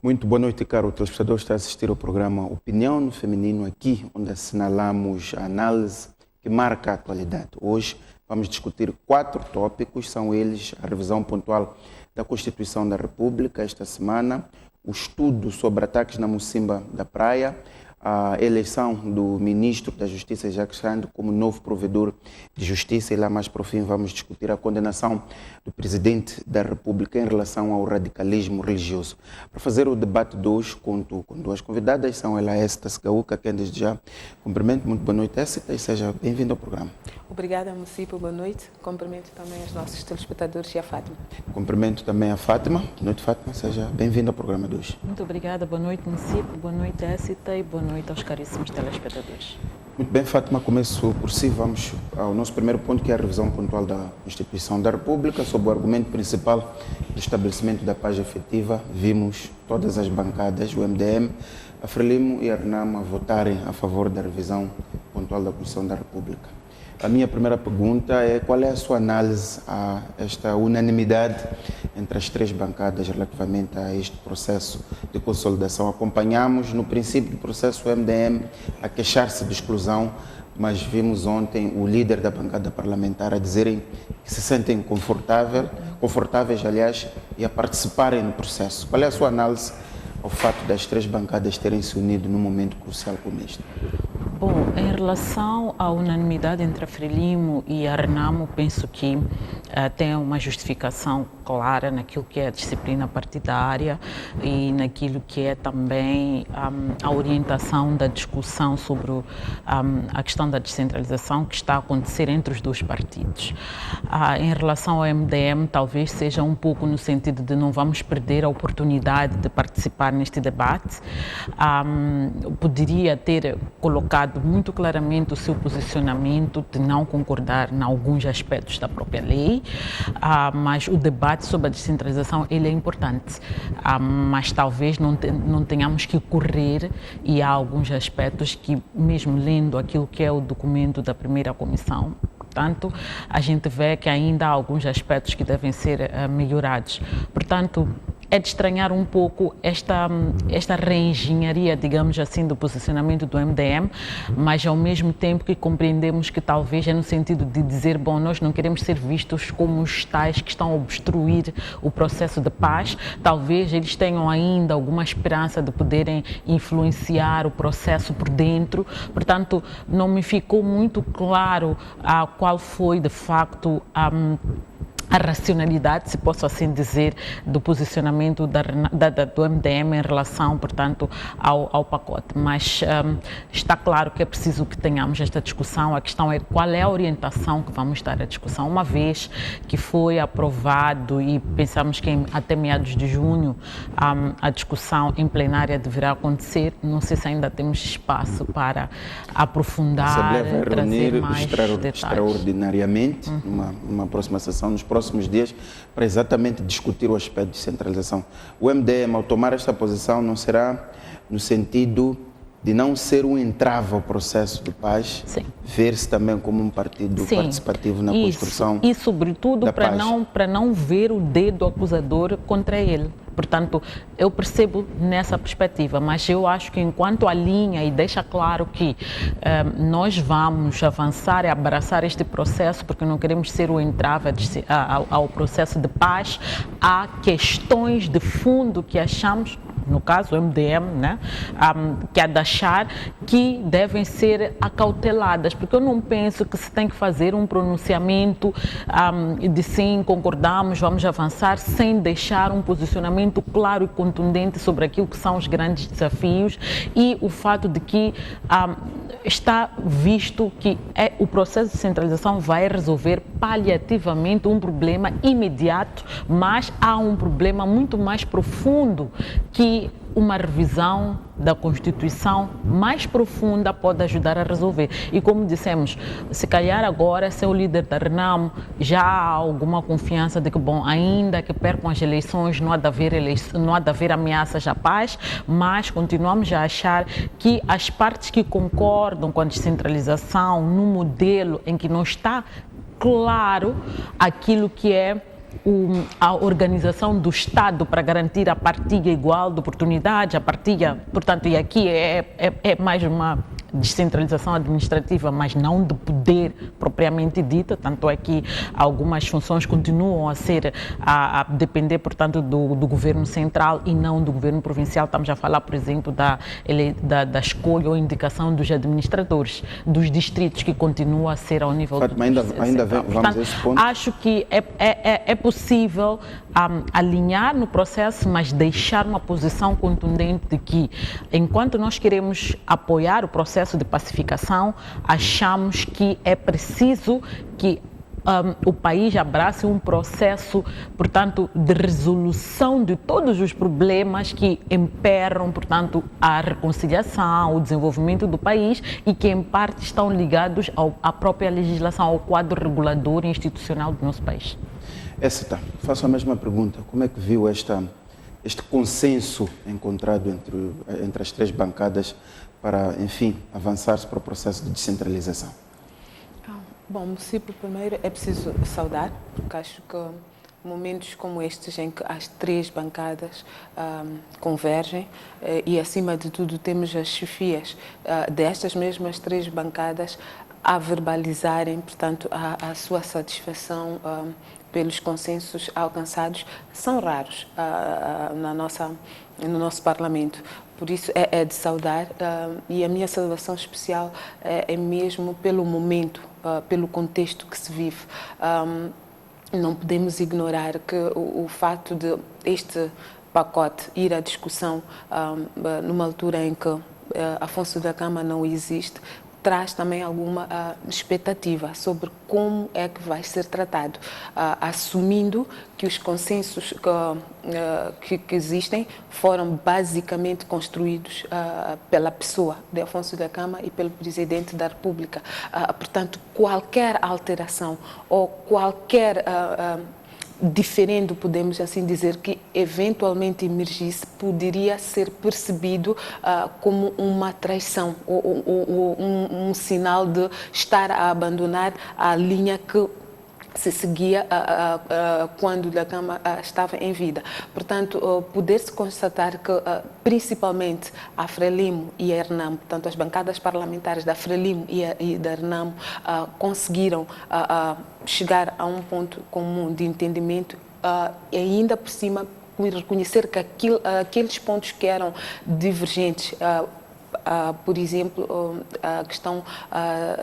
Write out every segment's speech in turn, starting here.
Muito boa noite, caro telespectador. Está a assistir ao programa Opinião no Feminino, aqui onde assinalamos a análise que marca a atualidade. Hoje vamos discutir 4 tópicos, são eles a revisão pontual da Constituição da República esta semana, o estudo sobre ataques na Mocimba da Praia, a eleição do Ministro da Justiça, Jacques Rando, como novo provedor de justiça, e lá mais para o fim vamos discutir a condenação do Presidente da República em relação ao radicalismo religioso. Para fazer o debate de hoje, conto com 2 convidadas, são ela Écita Segaúca, quem desde já cumprimento. Muito boa noite, Écita, e seja bem-vindo ao programa. Obrigada, Mucipo, boa noite. Cumprimento também aos nossos telespectadores e a Fátima. Cumprimento também a Fátima. Boa noite, Fátima, seja bem-vinda ao programa de hoje. Muito obrigada, boa noite, Mucipo, boa noite, Écita, e boa noite aos caríssimos telespectadores. Muito bem, Fátima, começo por si. Vamos ao nosso primeiro ponto, que é a revisão pontual da Constituição da República, sob o argumento principal do estabelecimento da paz efetiva. Vimos todas as bancadas, o MDM, a Frelimo e a RENAMO, a votarem a favor da revisão pontual da Constituição da República. A minha primeira pergunta é: qual é a sua análise a esta unanimidade entre as 3 bancadas relativamente a este processo de consolidação? Acompanhamos no princípio do processo o MDM a queixar-se de exclusão, mas vimos ontem o líder da bancada parlamentar a dizerem que se sentem confortáveis, aliás, e a participarem no processo. Qual é a sua análise ao fato das 3 bancadas terem se unido num momento crucial como este? Bom, em relação à unanimidade entre a Frelimo e a RENAMO, penso que tem uma justificação clara naquilo que é a disciplina partidária e naquilo que é também a orientação da discussão sobre a questão da descentralização que está a acontecer entre os 2 partidos. Em relação ao MDM, talvez seja um pouco no sentido de não vamos perder a oportunidade de participar neste debate. Poderia ter colocado muito claramente o seu posicionamento de não concordar em alguns aspectos da própria lei, mas o debate sobre a descentralização ele é importante, mas talvez não tenhamos que correr, e há alguns aspectos que, mesmo lendo aquilo que é o documento da primeira comissão, portanto, a gente vê que ainda há alguns aspectos que devem ser melhorados. Portanto, é de estranhar um pouco esta reengenharia, digamos assim, do posicionamento do MDM, mas ao mesmo tempo que compreendemos que talvez é no sentido de dizer, bom, nós não queremos ser vistos como os tais que estão a obstruir o processo de paz. Talvez eles tenham ainda alguma esperança de poderem influenciar o processo por dentro. Portanto, não me ficou muito claro qual foi, de facto, a racionalidade, se posso assim dizer, do posicionamento do MDM em relação, portanto, ao pacote. Mas está claro que é preciso que tenhamos esta discussão. A questão é qual é a orientação que vamos dar à discussão, uma vez que foi aprovado e pensamos que até meados de junho a discussão em plenária deverá acontecer. Não sei se ainda temos espaço para aprofundar, a Assembleia vai trazer reunir mais detalhes. Extraordinariamente numa próxima sessão, nos próximos dias, para exatamente discutir o aspecto de descentralização. O MDM, ao tomar esta posição, não será no sentido de não ser um entrave ao processo de paz, ver-se também como um partido participativo na construção e sobretudo para não ver o dedo acusador contra ele. Portanto, eu percebo nessa perspectiva, mas eu acho que enquanto alinha e deixa claro que nós vamos avançar e abraçar este processo, porque não queremos ser o entrave ao processo de paz, há questões de fundo que achamos, no caso o MDM, né, que é de achar que devem ser acauteladas, porque eu não penso que se tem que fazer um pronunciamento de sim, concordamos, vamos avançar, sem deixar um posicionamento claro e contundente sobre aquilo que são os grandes desafios e o fato de que está visto que o processo de centralização vai resolver paliativamente um problema imediato, mas há um problema muito mais profundo que uma revisão da Constituição mais profunda pode ajudar a resolver. E como dissemos, se calhar agora, ser o líder da RENAMO, já há alguma confiança de que, bom, ainda que percam as eleições, não há de haver ameaças à paz, mas continuamos a achar que as partes que concordam com a descentralização, no modelo em que não está claro aquilo que é a organização do Estado para garantir a partilha igual de oportunidades, a partilha, portanto, e aqui é mais uma descentralização administrativa, mas não de poder propriamente dita, tanto é que algumas funções continuam a depender, portanto, do governo central e não do governo provincial. Estamos a falar, por exemplo, da escolha ou indicação dos administradores dos distritos, que continua a ser ao nível Fátima, ainda vamos portanto, a esse ponto. acho que é possível alinhar no processo, mas deixar uma posição contundente de que, enquanto nós queremos apoiar o processo de pacificação, achamos que é preciso que o país abrace um processo, portanto, de resolução de todos os problemas que emperram, portanto, a reconciliação, o desenvolvimento do país e que, em parte, estão ligados à própria legislação, ao quadro regulador e institucional do nosso país. Écita, faço a mesma pergunta. Como é que viu este consenso encontrado entre as três bancadas para, enfim, avançar-se para o processo de descentralização? Bom, município, primeiro é preciso saudar, porque acho que momentos como estes em que as três bancadas convergem e, acima de tudo, temos as chefias destas mesmas três bancadas a verbalizarem, portanto, a sua satisfação pelos consensos alcançados, são raros no nosso Parlamento. Por isso é de saudar e a minha saudação especial é mesmo pelo momento, pelo contexto que se vive. Não podemos ignorar que o fato de este pacote ir à discussão numa altura em que Afonso da Gama não existe, traz também alguma expectativa sobre como é que vai ser tratado, assumindo que os consensos que existem foram basicamente construídos pela pessoa de Afonso da Gama e pelo Presidente da República. Portanto, qualquer alteração ou qualquer diferendo, podemos assim dizer, que eventualmente emergisse, poderia ser percebido como uma traição ou um sinal de estar a abandonar a linha que se seguia quando da Gama estava em vida. Portanto, poder-se constatar que, principalmente, a Frelimo e a Renamo, portanto, as bancadas parlamentares da Frelimo e da Renamo conseguiram chegar a um ponto comum de entendimento e ainda por cima reconhecer que aqueles pontos que eram divergentes, por exemplo, a questão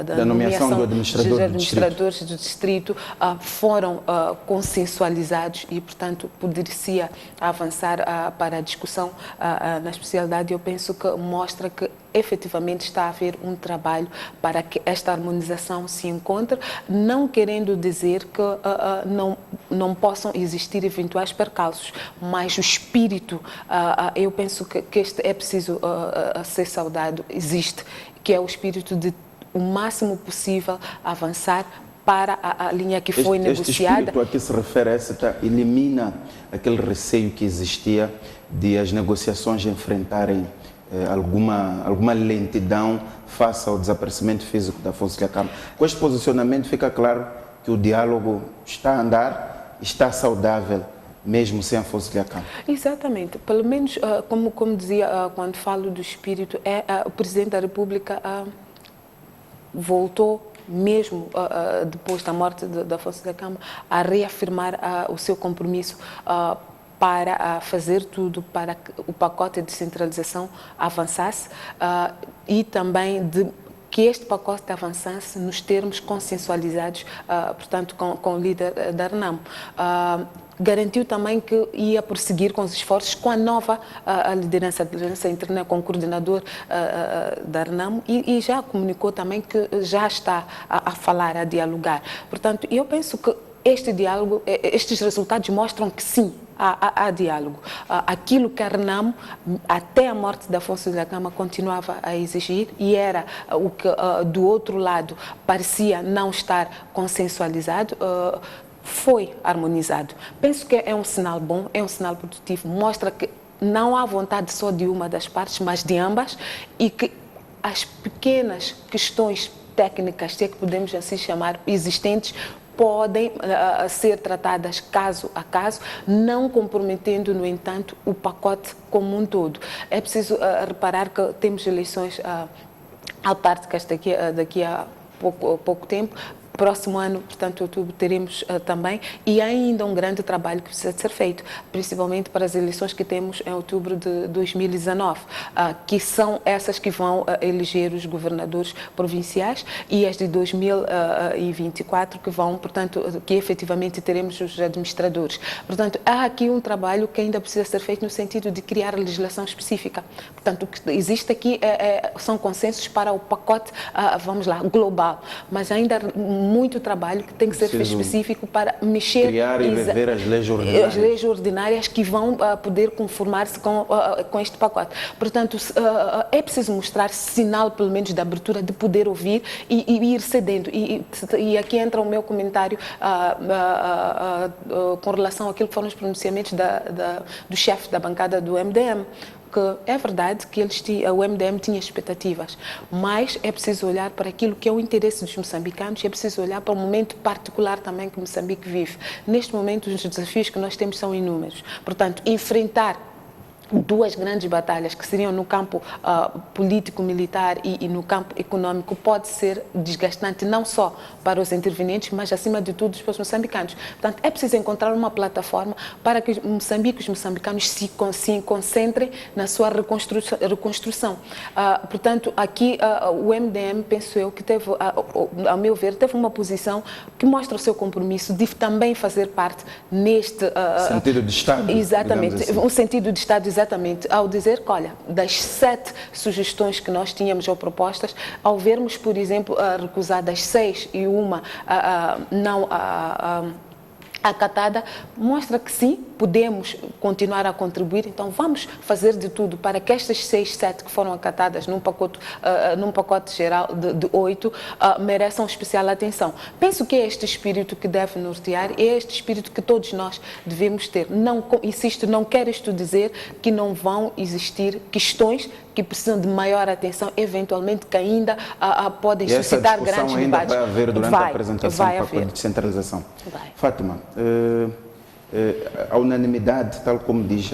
da nomeação do administradores do distrito foram consensualizados e, portanto, poderia avançar para a discussão na especialidade. Eu penso que mostra que efetivamente está a haver um trabalho para que esta harmonização se encontre, não querendo dizer que não possam existir eventuais percalços, mas o espírito, eu penso que este é preciso ser saudado, existe, que é o espírito de o máximo possível avançar para a linha que foi negociada. Este espírito a que se refere, elimina aquele receio que existia de as negociações enfrentarem alguma lentidão face ao desaparecimento físico da Afonso da Gama. Com este posicionamento fica claro que o diálogo está a andar, está saudável, mesmo sem Afonso da Gama. Exatamente. Pelo menos, como dizia quando falo do espírito, o Presidente da República voltou, mesmo depois da morte de Afonso da Gama, a reafirmar o seu compromisso para fazer tudo para que o pacote de descentralização avançasse e também que este pacote avançasse nos termos consensualizados, portanto, com o líder da Renamo. Garantiu também que ia prosseguir com os esforços com a nova liderança interna, com o coordenador da Renamo e já comunicou também que já está a falar, a dialogar. Portanto, eu penso que este diálogo, estes resultados mostram que sim, há diálogo. Aquilo que a Renamo, até a morte de Afonso da Gama, continuava a exigir e era o que, do outro lado, parecia não estar consensualizado, foi harmonizado. Penso que é um sinal bom, é um sinal produtivo, mostra que não há vontade só de uma das partes, mas de ambas e que as pequenas questões técnicas, se é que podemos assim chamar, existentes, podem ser tratadas caso a caso, não comprometendo, no entanto, o pacote como um todo. É preciso reparar que temos eleições autárquicas daqui a pouco tempo. Próximo ano, portanto, outubro, teremos também, e há ainda um grande trabalho que precisa de ser feito, principalmente para as eleições que temos em outubro de 2019, que são essas que vão eleger os governadores provinciais, e as de 2024 que vão, portanto, que efetivamente teremos os administradores. Portanto, há aqui um trabalho que ainda precisa ser feito no sentido de criar legislação específica. Portanto, o que existe aqui são consensos para o pacote, vamos lá, global, mas ainda muito trabalho que tem que ser feito específico para mexer... Criar e rever as leis ordinárias. As leis ordinárias que vão poder conformar-se com este pacote. Portanto, é preciso mostrar sinal, pelo menos, de abertura, de poder ouvir e ir cedendo. E aqui entra o meu comentário com relação àquilo que foram os pronunciamentos do chefe da bancada do MDM. Que é verdade que o MDM tinha expectativas, mas é preciso olhar para aquilo que é o interesse dos moçambicanos, é preciso olhar para o momento particular também que Moçambique vive. Neste momento, os desafios que nós temos são inúmeros. Portanto, enfrentar duas grandes batalhas que seriam no campo político-militar e no campo econômico pode ser desgastante não só para os intervenientes, mas acima de tudo para os moçambicanos. Portanto, é preciso encontrar uma plataforma para que os moçambicanos se concentrem na sua reconstrução. Portanto, aqui o MDM, penso eu, que teve, ao meu ver, teve uma posição que mostra o seu compromisso de também fazer parte neste... sentido de Estado. Exatamente, assim. Um sentido de Estado, exatamente, ao dizer que, olha, das 7 sugestões que nós tínhamos ou propostas, ao vermos, por exemplo, recusadas 6 e uma não acatada, mostra que sim, podemos continuar a contribuir, então vamos fazer de tudo para que estas 6, 7 que foram acatadas num pacote geral de 8 mereçam especial atenção. Penso que é este espírito que deve nortear, é este espírito que todos nós devemos ter. Não, insisto, não quero isto dizer que não vão existir questões que precisam de maior atenção, eventualmente que ainda podem suscitar grandes debates. Vai haver durante a apresentação do pacote de descentralização. Fátima, a unanimidade, tal como diz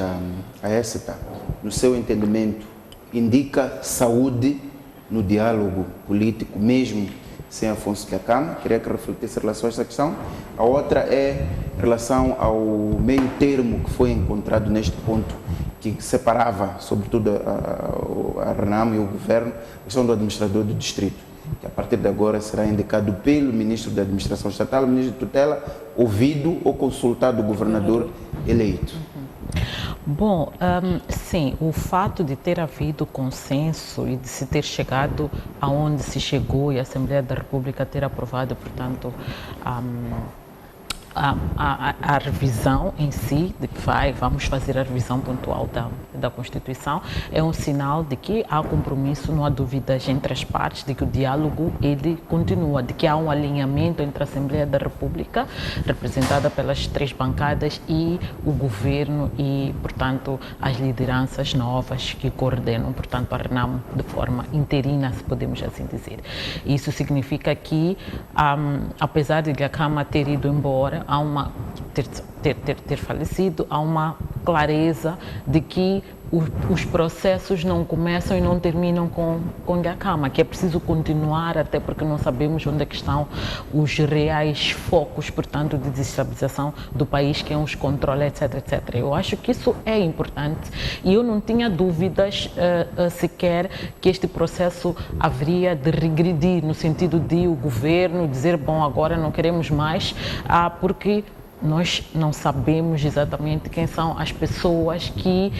a ESTA, no seu entendimento, indica saúde no diálogo político, mesmo sem Afonso Dhlakama. Queria que refletisse em relação a esta questão. A outra é em relação ao meio termo que foi encontrado neste ponto, que separava, sobretudo, a RENAM e o governo, a questão do administrador do distrito, que a partir de agora será indicado pelo ministro da Administração Estatal, ministro de tutela, ouvido ou consultado o governador eleito. Bom, sim, o fato de ter havido consenso e de se ter chegado aonde se chegou e a Assembleia da República ter aprovado, portanto, a revisão em si, de que vamos fazer a revisão pontual da Constituição, é um sinal de que há compromisso, não há dúvidas entre as partes, de que o diálogo ele continua, de que há um alinhamento entre a Assembleia da República, representada pelas 3 bancadas, e o governo e, portanto, as lideranças novas que coordenam, portanto, a RENAM de forma interina, se podemos assim dizer. Isso significa que, apesar de Dhlakama ter ido embora, ter falecido, há uma clareza de que os processos não começam e não terminam com Dhlakama, que é preciso continuar, até porque não sabemos onde é que estão os reais focos, portanto, de desestabilização do país, quem os controla, etc, etc. Eu acho que isso é importante e eu não tinha dúvidas sequer que este processo haveria de regredir, no sentido de o governo dizer, bom, agora não queremos mais, porque nós não sabemos exatamente quem são as pessoas que,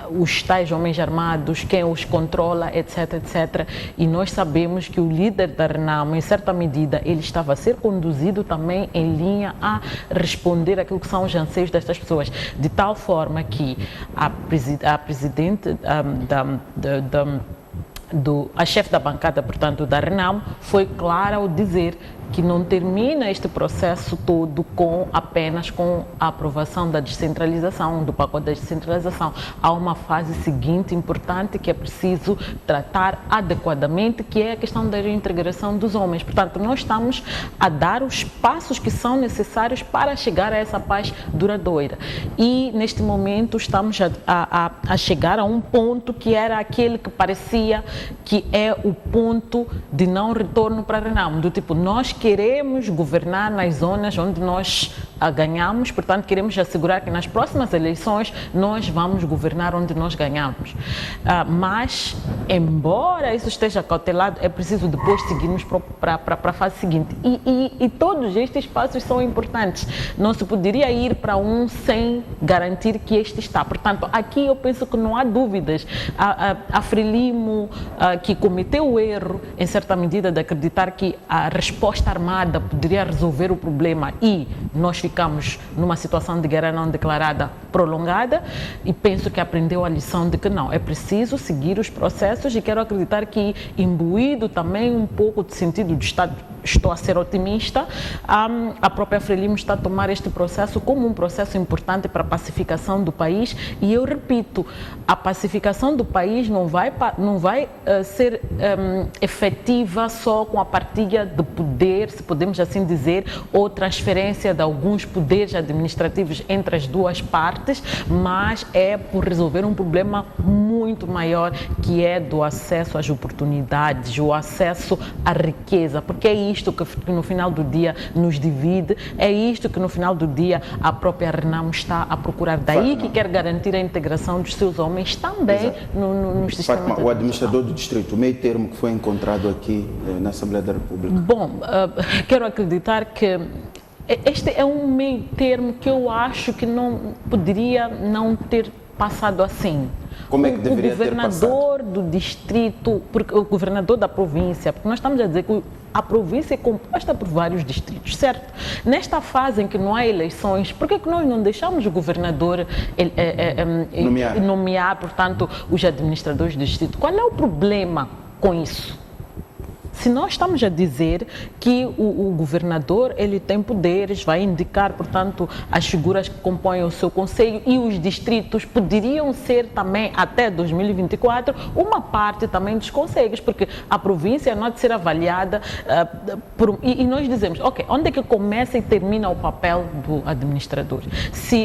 os tais homens armados, quem os controla, etc, etc. E nós sabemos que o líder da RENAM, em certa medida, ele estava a ser conduzido também em linha a responder àquilo que são os anseios destas pessoas, de tal forma que a presidente a chefe da bancada, portanto, da RENAM, foi clara ao dizer que não termina este processo todo apenas com a aprovação da descentralização, do pacote da descentralização. Há uma fase seguinte importante que é preciso tratar adequadamente, que é a questão da reintegração dos homens. Portanto, nós estamos a dar os passos que são necessários para chegar a essa paz duradoura. E, neste momento, estamos a chegar a um ponto que era aquele que parecia que é o ponto de não retorno para Renamo, do tipo, nós queremos governar nas zonas onde nós ganhamos, portanto queremos assegurar que nas próximas eleições nós vamos governar onde nós ganhamos. Mas, embora isso esteja cautelado, é preciso depois seguirmos para a fase seguinte. E todos estes passos são importantes. Não se poderia ir para um sem garantir que este está. Portanto, aqui eu penso que não há dúvidas. A Frelimo, que cometeu o erro, em certa medida, de acreditar que a resposta armada poderia resolver o problema e nós ficamos numa situação de guerra não declarada prolongada, e penso que aprendeu a lição de que não, é preciso seguir os processos, e quero acreditar que, imbuído também um pouco de sentido de Estado, estou a ser otimista, a própria Frelimo está a tomar este processo como um processo importante para a pacificação do país, e eu repito, a pacificação do país não vai ser efetiva só com a partilha de poder, se podemos assim dizer, ou transferência de alguns poderes administrativos entre as duas partes, mas é por resolver um problema muito maior, que é do acesso às oportunidades, o acesso à riqueza, porque é isto que no final do dia nos divide, é isto que no final do dia a própria Renamo está a procurar. Daí que quer garantir a integração dos seus homens também no sistema. Fátima, o administrador do distrito, o meio termo que foi encontrado aqui na Assembleia da República. Bom, quero acreditar que este é um meio termo que eu acho que não poderia não ter passado assim. Como é que deveria ter passado? O governador do distrito, o governador da província, porque nós estamos a dizer que a província é composta por vários distritos, certo? Nesta fase em que não há eleições, por que nós não deixamos o governador nomear, portanto, os administradores do distrito? Qual é o problema com isso? Se nós estamos a dizer que o governador ele tem poderes, vai indicar, portanto, as figuras que compõem o seu conselho, e os distritos poderiam ser também, até 2024, uma parte também dos conselhos, porque a província não há de ser avaliada e nós dizemos, ok, onde é que começa e termina o papel do administrador,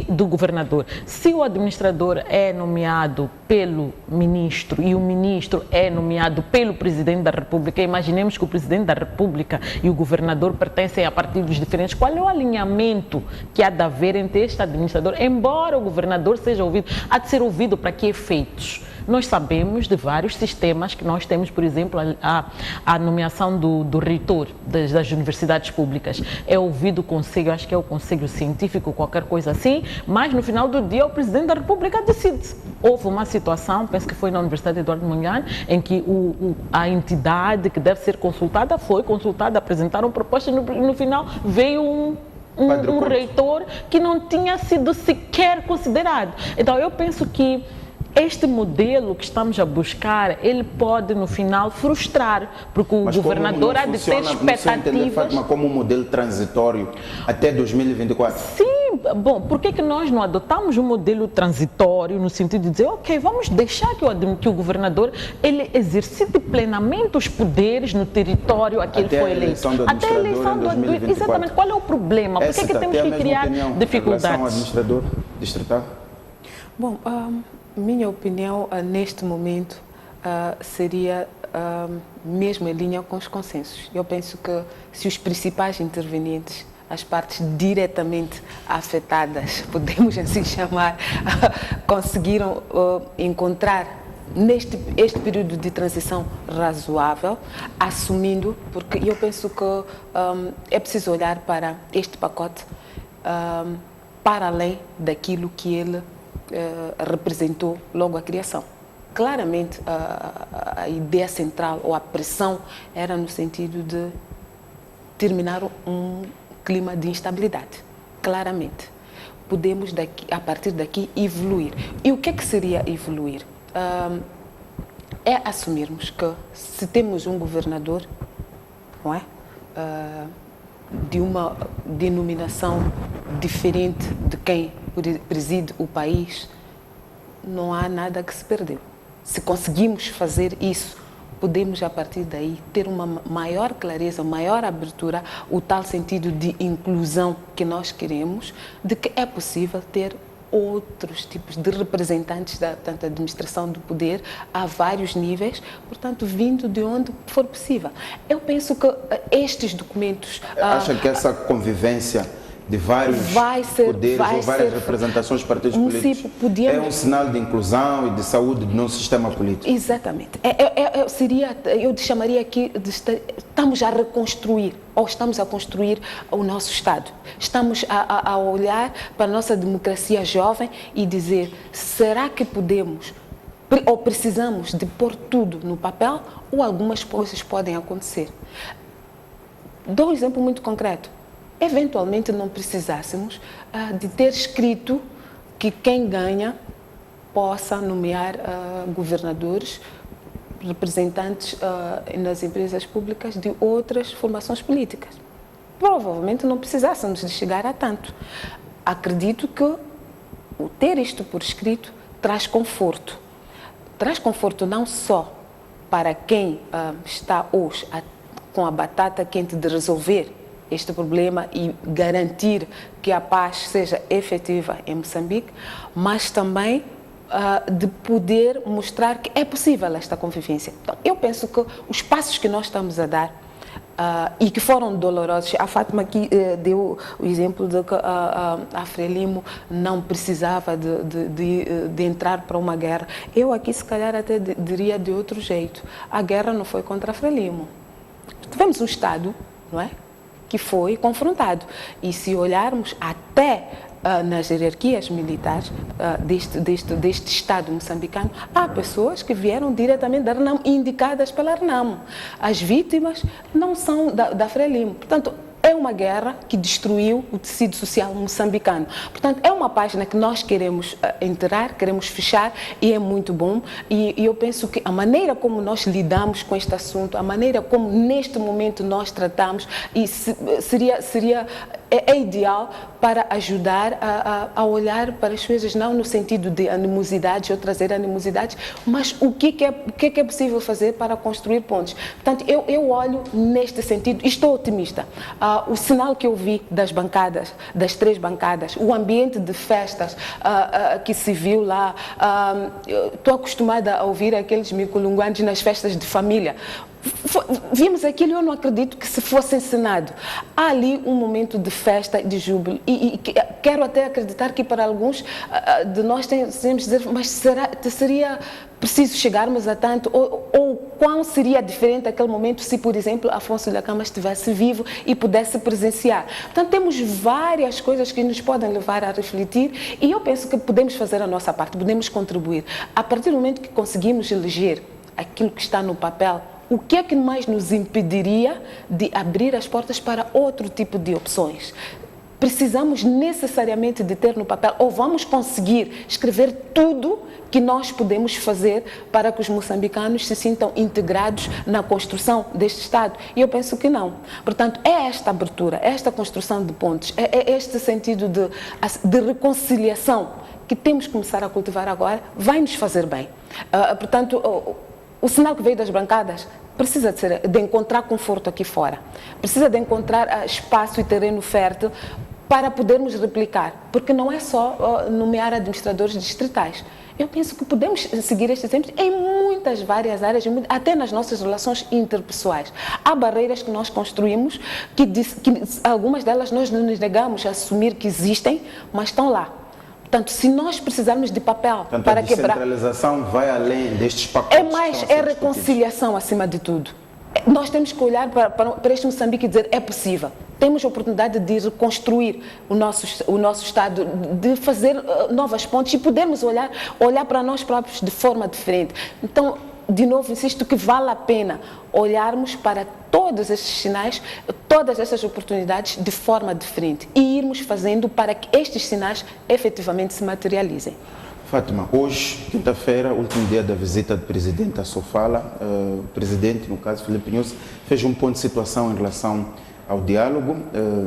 do governador? Se o administrador é nomeado pelo ministro e o ministro é nomeado pelo presidente da República, imaginemos que o presidente da República e o governador pertencem a partidos diferentes, qual é o alinhamento que há de haver entre este administrador? Embora o governador seja ouvido, há de ser ouvido para que efeitos? Nós sabemos de vários sistemas que nós temos, por exemplo, a nomeação do reitor das universidades públicas. É ouvido o conselho, acho que é o conselho científico, qualquer coisa assim, mas no final do dia o presidente da República decide. Houve uma situação, penso que foi na Universidade Eduardo Mondlane, em que a entidade que deve ser consultada foi consultada, apresentaram propostas, no final veio um reitor que não tinha sido sequer considerado. Então eu penso que este modelo que estamos a buscar, ele pode no final frustrar, porque o governador há de ter expectativas. Fátima, como um modelo transitório até 2024? Sim, bom, por que nós não adotamos um modelo transitório no sentido de dizer, ok, vamos deixar que o governador ele exercite plenamente os poderes no território a que ele foi eleito. Até a eleição do administrador. Exatamente, qual é o problema? Por que temos que criar dificuldades? Em relação ao administrador distrital? Bom, minha opinião neste momento seria mesmo em linha com os consensos. Eu penso que se os principais intervenientes, as partes diretamente afetadas, podemos assim chamar, conseguiram encontrar este período de transição razoável, assumindo, porque eu penso que é preciso olhar para este pacote para além daquilo que ele representou logo a criação. Claramente, a ideia central ou a pressão era no sentido de terminar um clima de instabilidade. Claramente. Podemos, a partir daqui, evoluir. E o que é que seria evoluir? É assumirmos que se temos um governador, não é? de uma denominação diferente de quem preside o país, não há nada que se perdeu. Se conseguimos fazer isso, podemos, a partir daí, ter uma maior clareza, maior abertura, o tal sentido de inclusão que nós queremos, de que é possível ter outros tipos de representantes da administração do poder a vários níveis, portanto, vindo de onde for possível. Eu penso que estes documentos... Acha que essa convivência de vários poderes ou várias representações de partidos políticos é um sinal de inclusão e de saúde do nosso sistema político? Exatamente. Eu chamaria aqui estamos a reconstruir, ou estamos a construir o nosso Estado. Estamos a olhar para a nossa democracia jovem e dizer, será que podemos ou precisamos de pôr tudo no papel ou algumas coisas podem acontecer? Dou um exemplo muito concreto. Eventualmente não precisássemos de ter escrito que quem ganha possa nomear governadores, representantes nas empresas públicas de outras formações políticas. Provavelmente não precisássemos de chegar a tanto. Acredito que o ter isto por escrito traz conforto. Traz conforto não só para quem está hoje com a batata quente de resolver este problema e garantir que a paz seja efetiva em Moçambique, mas também de poder mostrar que é possível esta convivência. Então, eu penso que os passos que nós estamos a dar e que foram dolorosos, a Fátima aqui deu o exemplo de que a Frelimo não precisava de entrar para uma guerra. Eu aqui, se calhar, até diria de outro jeito. A guerra não foi contra a Frelimo. Tivemos um Estado, não é?, que foi confrontado. E se olharmos até nas hierarquias militares deste Estado moçambicano, há pessoas que vieram diretamente da RENAMO, indicadas pela RENAMO. As vítimas não são da Frelimo. Portanto, é uma guerra que destruiu o tecido social moçambicano. Portanto, é uma página que nós queremos enterrar, queremos fechar e é muito bom. E eu penso que a maneira como nós lidamos com este assunto, a maneira como neste momento nós tratamos, é ideal para ajudar a olhar para as coisas não no sentido de animosidades ou trazer animosidades, mas o que é possível fazer para construir pontes. Portanto, eu olho neste sentido e estou otimista. O sinal que eu vi das bancadas, das 3 bancadas, o ambiente de festas que se viu lá, estou acostumada a ouvir aqueles miculunguantes nas festas de família. Vimos aquilo e eu não acredito que se fosse encenado. Há ali um momento de festa, de júbilo e quero até acreditar que para alguns de nós temos de dizer, mas seria preciso chegarmos a tanto ou quão seria diferente aquele momento se, por exemplo, Afonso Dhlakama estivesse vivo e pudesse presenciar. Portanto, temos várias coisas que nos podem levar a refletir e eu penso que podemos fazer a nossa parte, podemos contribuir. A partir do momento que conseguimos eleger aquilo que está no papel, o que é que mais nos impediria de abrir as portas para outro tipo de opções? Precisamos necessariamente de ter no papel, ou vamos conseguir escrever tudo que nós podemos fazer para que os moçambicanos se sintam integrados na construção deste Estado? E eu penso que não. Portanto, é esta abertura, é esta construção de pontes, é este sentido de reconciliação que temos que começar a cultivar agora, vai nos fazer bem. Portanto, o sinal que veio das bancadas precisa de encontrar conforto aqui fora, precisa de encontrar espaço e terreno fértil para podermos replicar, porque não é só nomear administradores distritais. Eu penso que podemos seguir estes exemplos em muitas várias áreas, até nas nossas relações interpessoais. Há barreiras que nós construímos, que algumas delas nós não nos negamos a assumir que existem, mas estão lá. Portanto, se nós precisarmos de papel para quebrar... A descentralização vai além destes pacotes. É reconciliação acima de tudo. Nós temos que olhar para este Moçambique e dizer, é possível. Temos a oportunidade de reconstruir o nosso Estado, de fazer novas pontes e podermos olhar para nós próprios de forma diferente. Então, de novo, insisto que vale a pena olharmos para todos esses sinais, todas essas oportunidades de forma diferente e irmos fazendo para que estes sinais efetivamente se materializem. Fátima, hoje, quinta-feira, último dia da visita do presidente à Sofala, o presidente, no caso Filipe Nyusi, fez um ponto de situação em relação ao diálogo.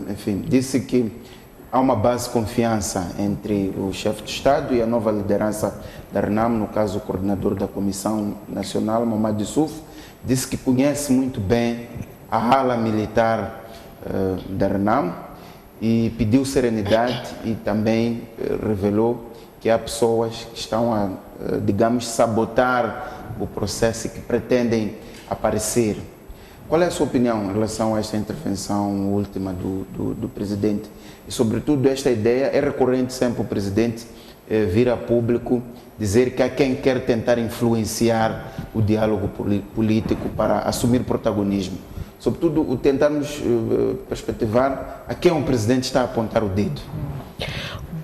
Enfim, disse que há uma base de confiança entre o chefe de Estado e a nova liderança da RENAM, no caso o coordenador da Comissão Nacional, Mamad Yusuf. Disse que conhece muito bem a ala militar da RENAM e pediu serenidade e também revelou que há pessoas que estão a, digamos, sabotar o processo e que pretendem aparecer. Qual é a sua opinião em relação a esta intervenção última do presidente? E, sobretudo, esta ideia é recorrente sempre o presidente vir a público dizer que há quem quer tentar influenciar o diálogo político para assumir protagonismo. Sobretudo, o tentarmos perspectivar a quem o presidente está a apontar o dedo.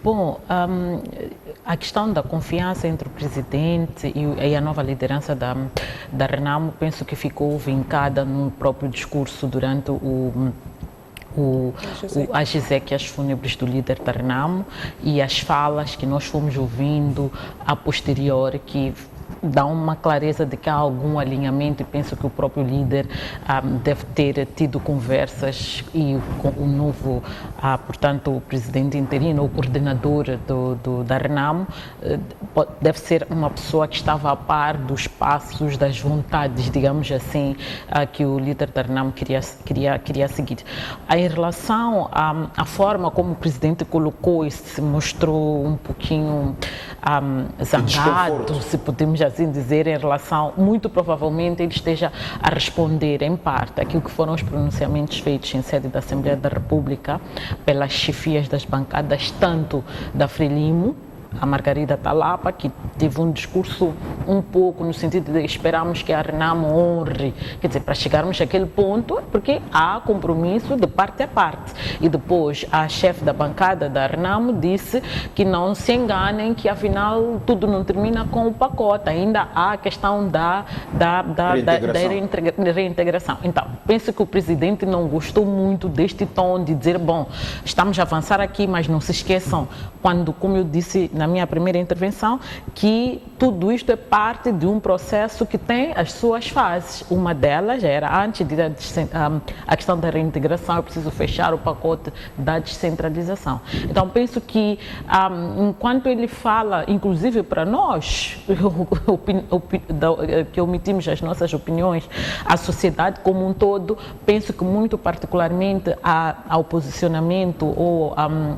Bom, a questão da confiança entre o presidente e a nova liderança da RENAM, penso que ficou vincada no próprio discurso durante as exéquias fúnebres do líder da RENAM e as falas que nós fomos ouvindo a posteriori, que dá uma clareza de que há algum alinhamento, e penso que o próprio líder deve ter tido conversas e com o novo, portanto, o presidente interino, o coordenador da RENAM, deve ser uma pessoa que estava a par dos passos, das vontades, digamos assim, que o líder da RENAM queria seguir. Em relação à forma como o presidente colocou e se mostrou um pouquinho zangado, se podemos assim dizer, em relação, muito provavelmente ele esteja a responder em parte aquilo que foram os pronunciamentos feitos em sede da Assembleia da República pelas chefias das bancadas, tanto da Frelimo, a Margarida Talapa, que teve um discurso um pouco no sentido de esperamos que a RENAM honre, quer dizer, para chegarmos àquele ponto, porque há compromisso de parte a parte. E depois a chefe da bancada da RENAM disse que não se enganem, que afinal tudo não termina com o pacote, ainda há a questão da reintegração. Então, penso que o presidente não gostou muito deste tom de dizer, bom, estamos a avançar aqui, mas não se esqueçam, quando, como eu disse na minha primeira intervenção, que tudo isto é parte de um processo que tem as suas fases. Uma delas era, antes de a questão da reintegração, é preciso fechar o pacote da descentralização. Então, penso que, enquanto ele fala, inclusive para nós, que omitimos as nossas opiniões, a sociedade como um todo, penso que muito particularmente ao posicionamento ou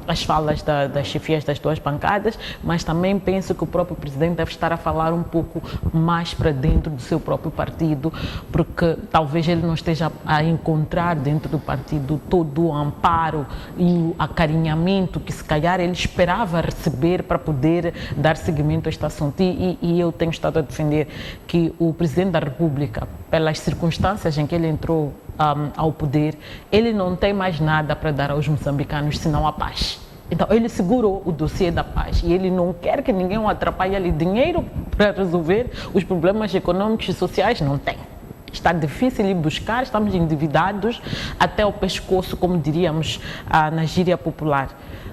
às falas das chefias das duas bancadas, mas também penso que o próprio presidente deve estar a falar um pouco mais para dentro do seu próprio partido, porque talvez ele não esteja a encontrar dentro do partido todo o amparo e o acarinhamento que se calhar ele esperava receber para poder dar seguimento a este assunto. E eu tenho estado a defender que o presidente da República, pelas circunstâncias em que ele entrou ao poder, ele não tem mais nada para dar aos moçambicanos senão a paz. Então, ele segurou o dossiê da paz e ele não quer que ninguém o atrapalhe ali. Dinheiro para resolver os problemas econômicos e sociais não tem. Está difícil ir buscar, estamos endividados até o pescoço, como diríamos na gíria popular.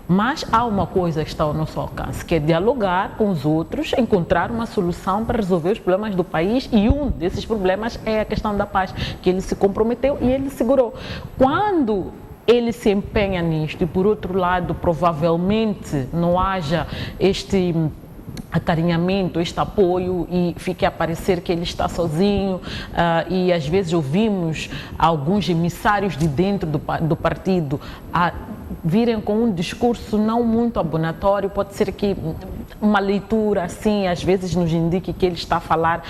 Mas há uma coisa que está ao nosso alcance, que é dialogar com os outros, encontrar uma solução para resolver os problemas do país, e um desses problemas é a questão da paz, que ele se comprometeu e ele segurou. Quando ele se empenha nisto e, por outro lado, provavelmente não haja este acarinhamento, este apoio, e fique a parecer que ele está sozinho, e às vezes ouvimos alguns emissários de dentro do partido a virem com um discurso não muito abonatório. Pode ser que uma leitura assim às vezes nos indique que ele está a falar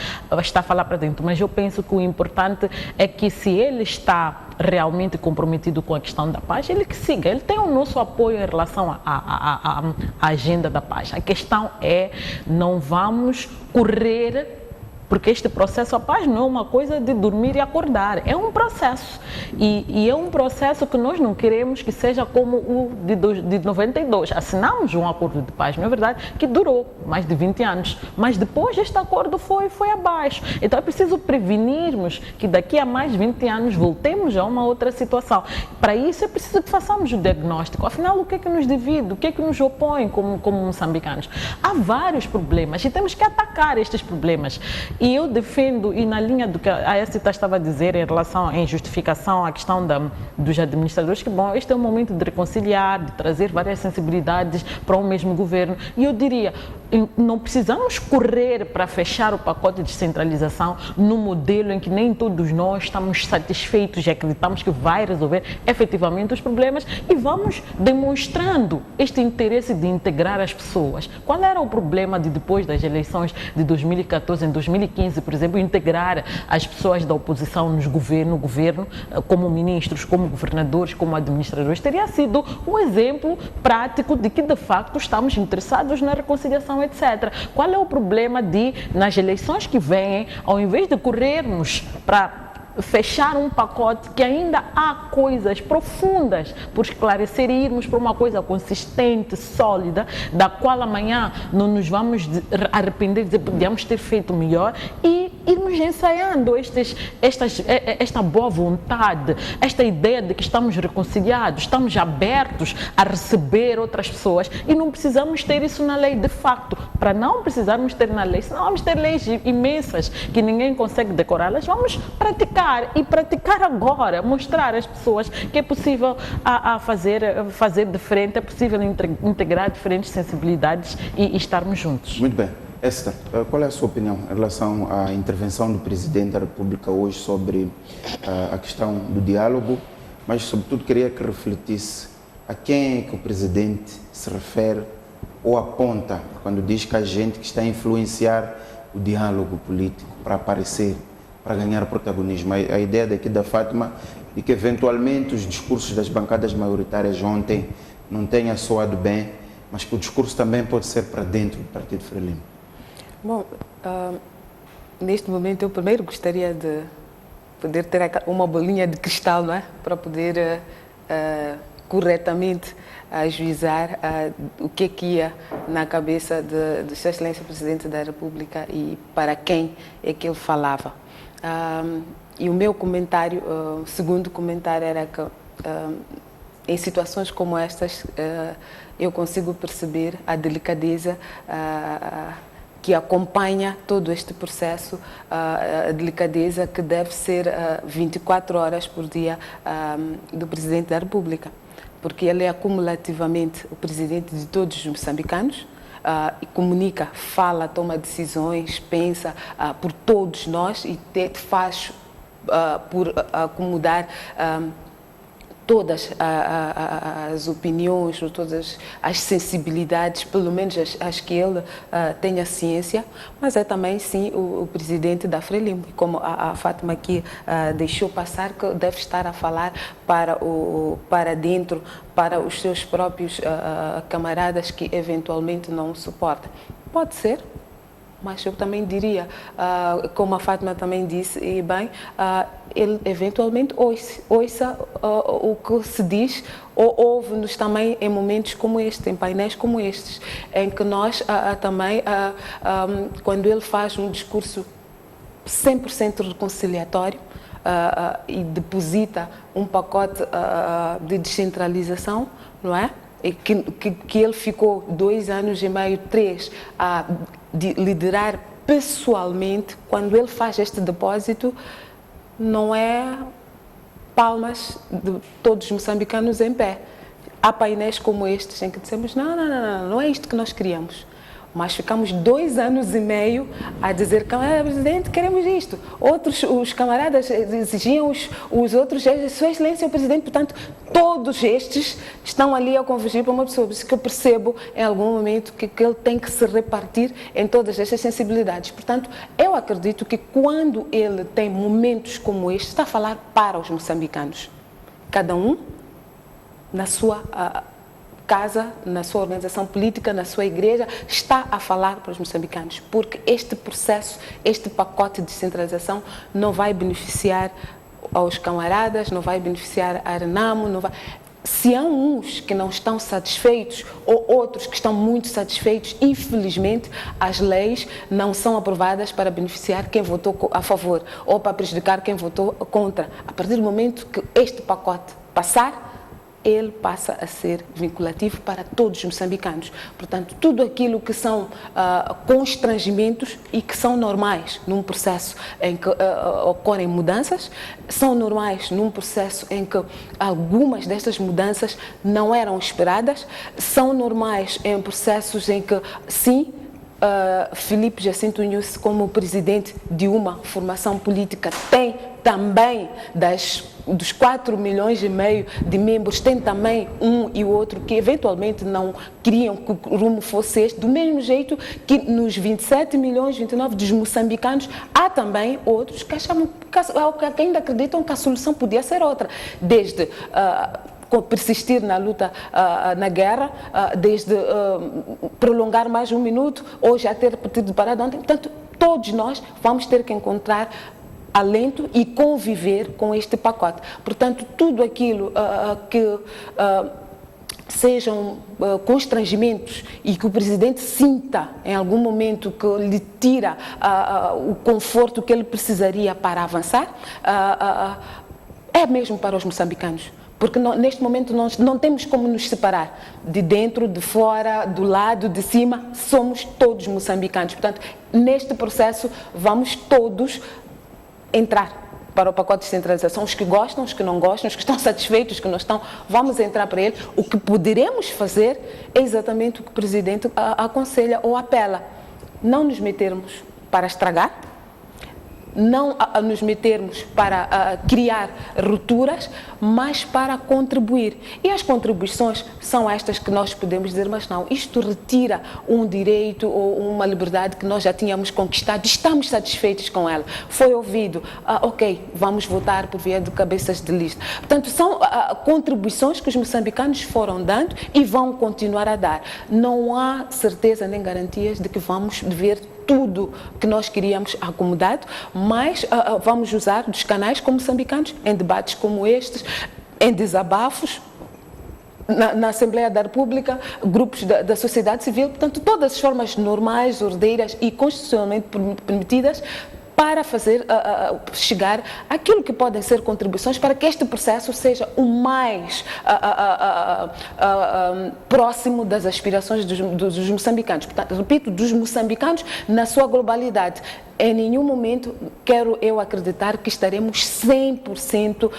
para dentro, mas eu penso que o importante é que, se ele está realmente comprometido com a questão da paz, ele que siga, ele tem o nosso apoio em relação à agenda da paz. A questão é, não vamos correr, porque este processo, a paz não é uma coisa de dormir e acordar, é um processo, e é um processo que nós não queremos que seja como o de 92, assinamos um acordo de paz, não é verdade, que durou mais de 20 anos, mas depois este acordo foi abaixo. Então é preciso prevenirmos que daqui a mais 20 anos voltemos a uma outra situação. Para isso é preciso que façamos o diagnóstico, afinal o que é que nos divide, o que é que nos opõe como moçambicanos. Há vários problemas e temos que atacar estes problemas. E eu defendo, e na linha do que a Écita estava a dizer em relação, em justificação à questão dos administradores, que bom, este é um momento de reconciliar, de trazer várias sensibilidades para o mesmo governo. E eu diria, não precisamos correr para fechar o pacote de descentralização no modelo em que nem todos nós estamos satisfeitos e acreditamos que vai resolver efetivamente os problemas, e vamos demonstrando este interesse de integrar as pessoas. Qual era o problema de depois das eleições de 2014, em 2015, por exemplo, integrar as pessoas da oposição no governo, como ministros, como governadores, como administradores? Teria sido um exemplo prático de que de facto estamos interessados na reconciliação, etc. Qual é o problema de, nas eleições que vêm, ao invés de corrermos para fechar um pacote que ainda há coisas profundas por esclarecer e irmos para uma coisa consistente, sólida, da qual amanhã não nos vamos arrepender de dizer que podíamos ter feito melhor, e irmos ensaiando esta boa vontade, esta ideia de que estamos reconciliados, estamos abertos a receber outras pessoas, e não precisamos ter isso na lei de facto. Para não precisarmos ter na lei, senão vamos ter leis imensas que ninguém consegue decorá-las, vamos praticar agora, mostrar às pessoas que é possível fazer diferente, é possível integrar diferentes sensibilidades e estarmos juntos. Muito bem. Écita, qual é a sua opinião em relação à intervenção do Presidente da República hoje sobre a questão do diálogo, mas sobretudo queria que refletisse a quem é que o Presidente se refere ou aponta quando diz que há gente que está a influenciar o diálogo político para aparecer, para ganhar protagonismo. A ideia daqui da Fátima é que eventualmente os discursos das bancadas maioritárias ontem não tenham soado bem, mas que o discurso também pode ser para dentro do Partido Frelimo. Bom, neste momento eu primeiro gostaria de poder ter uma bolinha de cristal, não é? Para poder corretamente ajuizar o que ia na cabeça de Sua Excelência Presidente da República e para quem é que ele falava. E o meu comentário, o segundo comentário era que em situações como estas eu consigo perceber a delicadeza que acompanha todo este processo, a delicadeza que deve ser 24 horas por dia do Presidente da República, porque ele é acumulativamente o Presidente de todos os moçambicanos, e comunica, fala, toma decisões, pensa por todos nós e faz por acomodar todas as opiniões, todas as sensibilidades, pelo menos as que ele tenha ciência, mas é também, sim, o presidente da Frelimo, como a Fátima aqui deixou passar, que deve estar a falar para dentro, para os seus próprios camaradas que eventualmente não o suportam. Pode ser, mas eu também diria, como a Fátima também disse, e bem, ele eventualmente ouça o que se diz, ou ouve-nos também em momentos como este, em painéis como estes, em que nós também, quando ele faz um discurso 100% reconciliatório, e deposita um pacote de descentralização, não é? Que ele ficou 2 anos e meio, 3, a liderar pessoalmente. Quando ele faz este depósito, não é palmas de todos os moçambicanos em pé. Há painéis como estes em que dissemos, não é isto que nós queríamos. Mas ficamos 2 anos e meio a dizer, presidente, queremos isto. Outros, os camaradas exigiam, os outros, Sua Excelência, o presidente, portanto, todos estes estão ali a convergir para uma pessoa. Por isso que eu percebo, em algum momento, que ele tem que se repartir em todas estas sensibilidades. Portanto, eu acredito que quando ele tem momentos como este, está a falar para os moçambicanos. Cada um na sua casa, na sua organização política, na sua igreja, está a falar para os moçambicanos, porque este processo, este pacote de descentralização não vai beneficiar aos camaradas, não vai beneficiar a Renamo, não vai... Se há uns que não estão satisfeitos ou outros que estão muito satisfeitos, infelizmente as leis não são aprovadas para beneficiar quem votou a favor ou para prejudicar quem votou contra. A partir do momento que este pacote passar, ele passa a ser vinculativo para todos os moçambicanos. Portanto, tudo aquilo que são constrangimentos e que são normais num processo em que ocorrem mudanças, são normais num processo em que algumas destas mudanças não eram esperadas, são normais em processos em que, sim, Filipe Jacinto Nyusi, como presidente de uma formação política, tem também dos 4,5 milhões de membros, tem também um e outro que eventualmente não queriam que o rumo fosse este, do mesmo jeito que nos 27 milhões, 29 dos moçambicanos, há também outros que que ainda acreditam que a solução podia ser outra, desde persistir na luta, na guerra, desde prolongar mais um minuto ou já ter tido parado ontem. Portanto, todos nós vamos ter que encontrar alento e conviver com este pacote. Portanto, tudo aquilo que sejam constrangimentos e que o presidente sinta em algum momento que lhe tira o conforto que ele precisaria para avançar, é mesmo para os moçambicanos. Porque neste momento nós não temos como nos separar de dentro, de fora, do lado, de cima, somos todos moçambicanos. Portanto, neste processo vamos todos entrar para o pacote de descentralização, os que gostam, os que não gostam, os que estão satisfeitos, os que não estão, vamos entrar para ele. O que poderemos fazer é exatamente o que o presidente aconselha ou apela, não nos metermos para estragar, não nos metermos para criar rupturas, mas para contribuir. E as contribuições são estas que nós podemos dizer, mas não, isto retira um direito ou uma liberdade que nós já tínhamos conquistado, estamos satisfeitos com ela. Foi ouvido, ok, vamos votar por via de cabeças de lista. Portanto, são contribuições que os moçambicanos foram dando e vão continuar a dar. Não há certeza nem garantias de que vamos ver tudo que nós queríamos acomodado, mas vamos usar dos canais como moçambicanos, em debates como estes, em desabafos, na Assembleia da República, grupos da sociedade civil, portanto, todas as formas normais, ordeiras e constitucionalmente permitidas para fazer chegar aquilo que podem ser contribuições para que este processo seja o mais próximo das aspirações dos moçambicanos. Portanto, repito, dos moçambicanos na sua globalidade. Em nenhum momento quero eu acreditar que estaremos 100%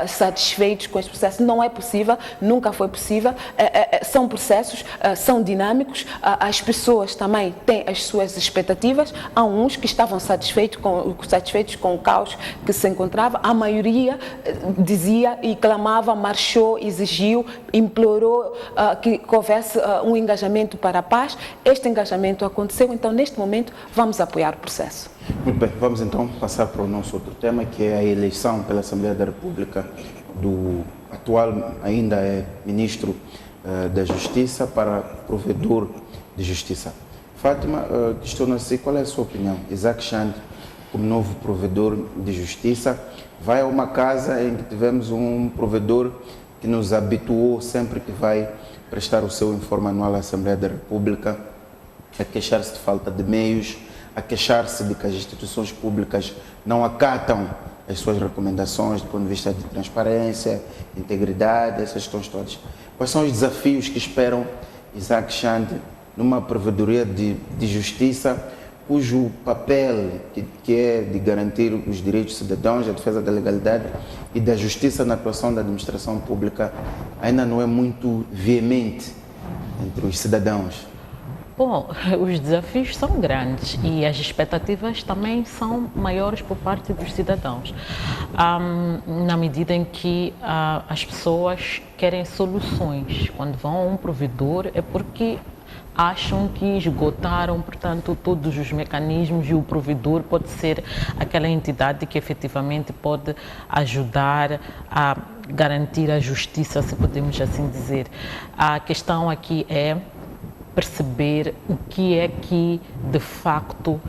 satisfeitos com este processo. Não é possível, nunca foi possível. São processos, são dinâmicos, as pessoas também têm as suas expectativas. Há uns que estavam satisfeitos com o caos que se encontrava. A maioria dizia e clamava, marchou, exigiu, implorou que houvesse um engajamento para a paz. Este engajamento aconteceu, então neste momento vamos apoiar o processo. Muito bem, vamos então passar para o nosso outro tema, que é a eleição pela Assembleia da República do atual, ainda é Ministro da Justiça para provedor de Justiça. Fátima, questiono-se qual é a sua opinião? Isaac Xande, como novo provedor de Justiça, vai a uma casa em que tivemos um provedor que nos habituou sempre que vai prestar o seu informe anual à Assembleia da República a queixar-se de falta de meios, a queixar-se de que as instituições públicas não acatam as suas recomendações do ponto de vista de transparência, integridade, essas questões todas. Quais são os desafios que esperam Isaac Xande numa provedoria de justiça, cujo papel que é de garantir os direitos dos cidadãos, a defesa da legalidade e da justiça na atuação da administração pública ainda não é muito veemente entre os cidadãos? Bom, os desafios são grandes e as expectativas também são maiores por parte dos cidadãos, na medida em que as pessoas querem soluções. Quando vão a um provedor é porque acham que esgotaram, portanto, todos os mecanismos e o provedor pode ser aquela entidade que efetivamente pode ajudar a garantir a justiça, se podemos assim dizer. A questão aqui é perceber o que é que, de facto,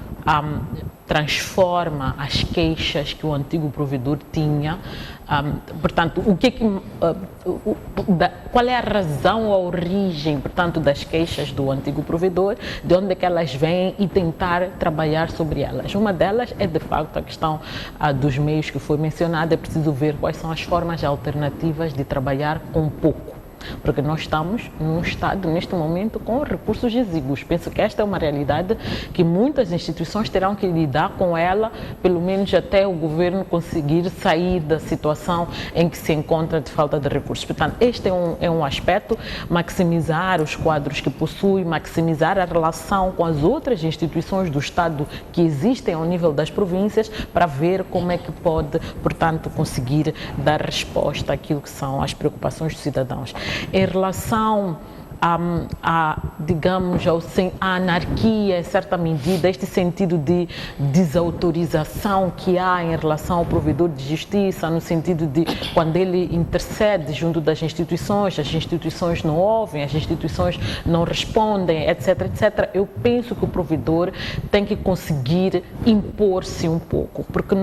transforma as queixas que o antigo provedor tinha. Portanto, qual é a razão, a origem, portanto, das queixas do antigo provedor, de onde é que elas vêm e tentar trabalhar sobre elas. Uma delas é, de facto, a questão dos meios que foi mencionada. É preciso ver quais são as formas alternativas de trabalhar com pouco. Porque nós estamos num estado, neste momento, com recursos exíguos. Penso que esta é uma realidade que muitas instituições terão que lidar com ela, pelo menos até o governo conseguir sair da situação em que se encontra de falta de recursos. Portanto, este é um aspecto, maximizar os quadros que possui, maximizar a relação com as outras instituições do Estado que existem ao nível das províncias, para ver como é que pode, portanto, conseguir dar resposta àquilo que são as preocupações dos cidadãos. Em relação digamos, à anarquia, em certa medida, este sentido de desautorização que há em relação ao provedor de justiça, no sentido de quando ele intercede junto das instituições, as instituições não ouvem, as instituições não respondem, etc, etc. Eu penso que o provedor tem que conseguir impor-se um pouco, porque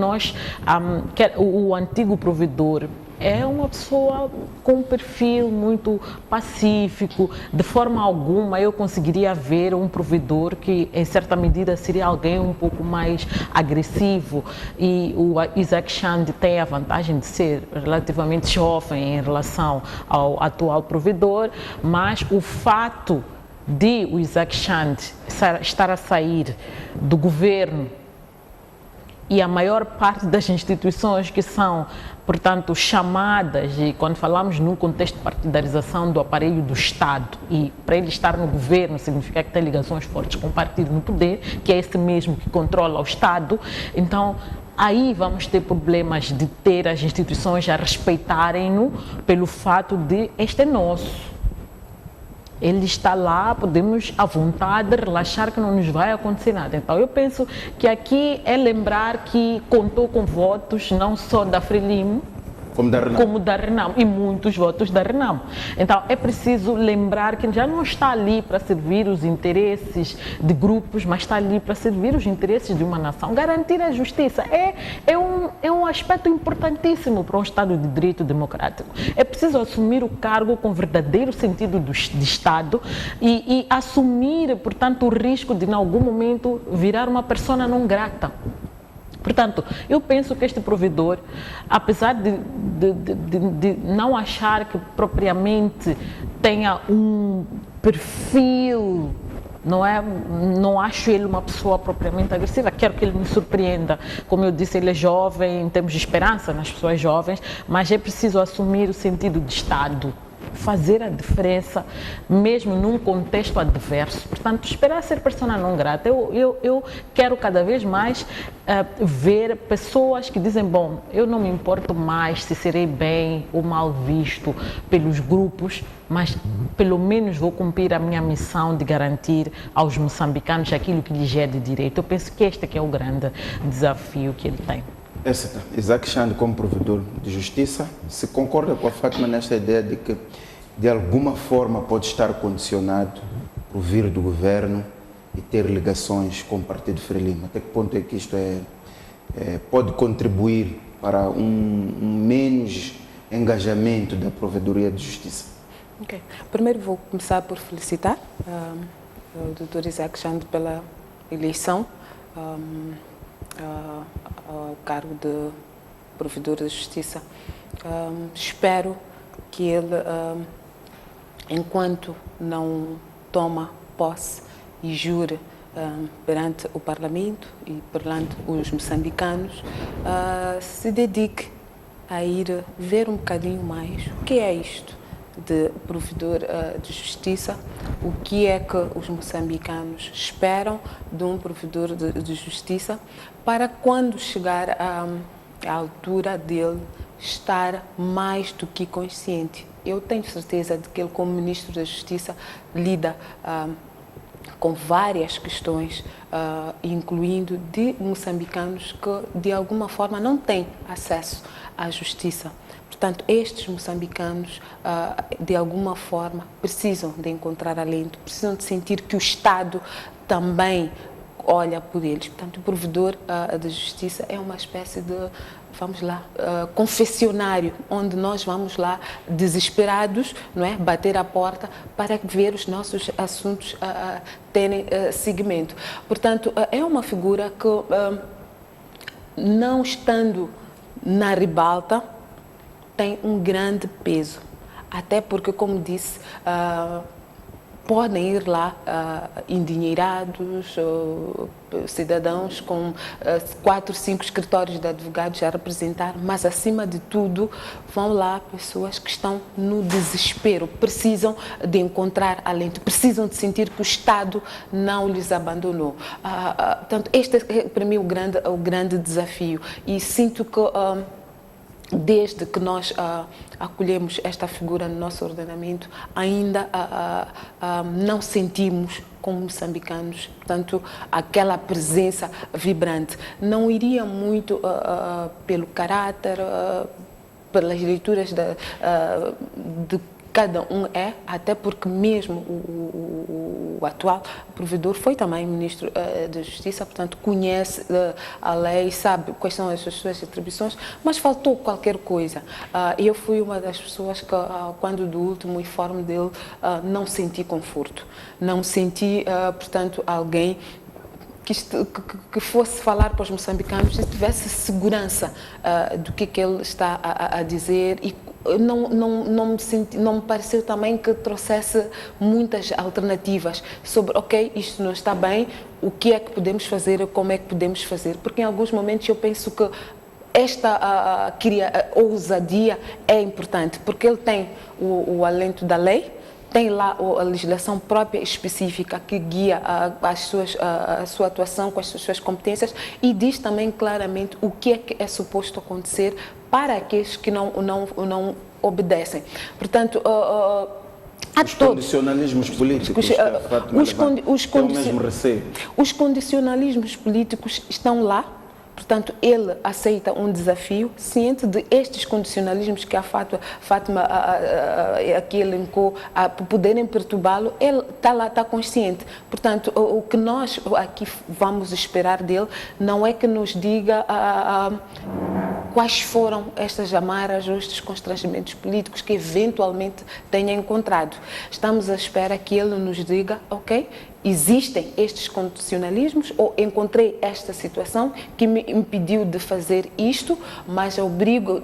o antigo provedor é uma pessoa com um perfil muito pacífico. De forma alguma eu conseguiria ver um provedor que, em certa medida, seria alguém um pouco mais agressivo. E o Isaac Chande tem a vantagem de ser relativamente jovem em relação ao atual provedor, mas o fato de o Isaac Chande estar a sair do governo e a maior parte das instituições que são, portanto, chamadas, e quando falamos num contexto de partidarização do aparelho do Estado, e para ele estar no governo significa que tem ligações fortes com o partido no poder, que é esse mesmo que controla o Estado, então aí vamos ter problemas de ter as instituições a respeitarem-no pelo fato de este é nosso. Ele está lá, podemos à vontade relaxar que não nos vai acontecer nada. Então eu penso que aqui é lembrar que contou com votos não só da Frelimo, como da Renamo, e muitos votos da Renamo. Então é preciso lembrar que já não está ali para servir os interesses de grupos, mas está ali para servir os interesses de uma nação. Garantir a justiça é um aspecto importantíssimo para um Estado de Direito democrático. É preciso assumir o cargo com verdadeiro sentido de Estado e assumir, portanto, o risco de, em algum momento, virar uma persona não grata. Portanto, eu penso que este provedor, apesar de não achar que propriamente tenha um perfil, não acho ele uma pessoa propriamente agressiva, quero que ele me surpreenda. Como eu disse, ele é jovem, temos esperança nas pessoas jovens, mas é preciso assumir o sentido de Estado, fazer a diferença mesmo num contexto adverso. Portanto, esperar ser persona não grata. Eu quero cada vez mais ver pessoas que dizem, bom, eu não me importo mais se serei bem ou mal visto pelos grupos, mas pelo menos vou cumprir a minha missão de garantir aos moçambicanos aquilo que lhes é de direito. Eu penso que este é o grande desafio que ele tem. Isaac Chande, como provedor de justiça, se concorda com a Fátima nesta ideia de que, de alguma forma, pode estar condicionado por vir do governo e ter ligações com o Partido Frelimo? Até que ponto é que isto pode contribuir para um menos engajamento da Provedoria de Justiça? Okay. Primeiro vou começar por felicitar o Dr. Isaac Chande pela eleição ao cargo de Provedor da Justiça. Espero que ele, enquanto não toma posse e jure perante o Parlamento e perante os moçambicanos, se dedique a ir ver um bocadinho mais o que é isto de provedor de justiça, o que é que os moçambicanos esperam de um provedor de justiça, para quando chegar à altura dele estar mais do que consciente. Eu tenho certeza de que ele, como Ministro da Justiça, lida com várias questões, incluindo de moçambicanos que, de alguma forma, não têm acesso à justiça. Portanto, estes moçambicanos, de alguma forma, precisam de encontrar alento, precisam de sentir que o Estado também olha por eles. Portanto, o provedor de justiça é uma espécie de, vamos lá, confessionário, onde nós vamos lá desesperados, não é, bater a porta para ver os nossos assuntos terem seguimento. Portanto, é uma figura que, não estando na ribalta, tem um grande peso. Até porque, como disse, podem ir lá endinheirados, cidadãos com 4, 5 escritórios de advogados a representar, mas acima de tudo vão lá pessoas que estão no desespero, precisam de encontrar alento, precisam de sentir que o Estado não lhes abandonou. Portanto, este é para mim o grande desafio, e sinto que desde que nós acolhemos esta figura no nosso ordenamento, ainda não sentimos, como moçambicanos, portanto, aquela presença vibrante. Não iria muito pelo caráter, pelas leituras de cada um até porque mesmo o atual provedor foi também ministro da Justiça, portanto conhece a lei, sabe quais são as suas atribuições, mas faltou qualquer coisa. Eu fui uma das pessoas que, quando do último informe dele, não senti conforto, não senti, portanto, alguém que fosse falar para os moçambicanos e tivesse segurança do que ele está a dizer, e não me pareceu também que trouxesse muitas alternativas sobre, ok, isto não está bem, o que é que podemos fazer, como é que podemos fazer, porque em alguns momentos eu penso que esta ousadia é importante, porque ele tem o alento da lei, tem lá a legislação própria específica que guia a sua atuação com as suas competências, e diz também claramente o que é suposto acontecer para aqueles que não obedecem. Portanto, os condicionalismos políticos, os condicionalismos políticos estão lá. Portanto, ele aceita um desafio, ciente de estes condicionalismos que a Fátima aqui elencou, poderem perturbá-lo, ele está lá, está consciente. Portanto, o que nós aqui vamos esperar dele não é que nos diga quais foram estas amarras ou estes constrangimentos políticos que eventualmente tenha encontrado. Estamos à espera que ele nos diga, ok, existem estes condicionalismos, ou encontrei esta situação que me impediu de fazer isto, mas ao abrigo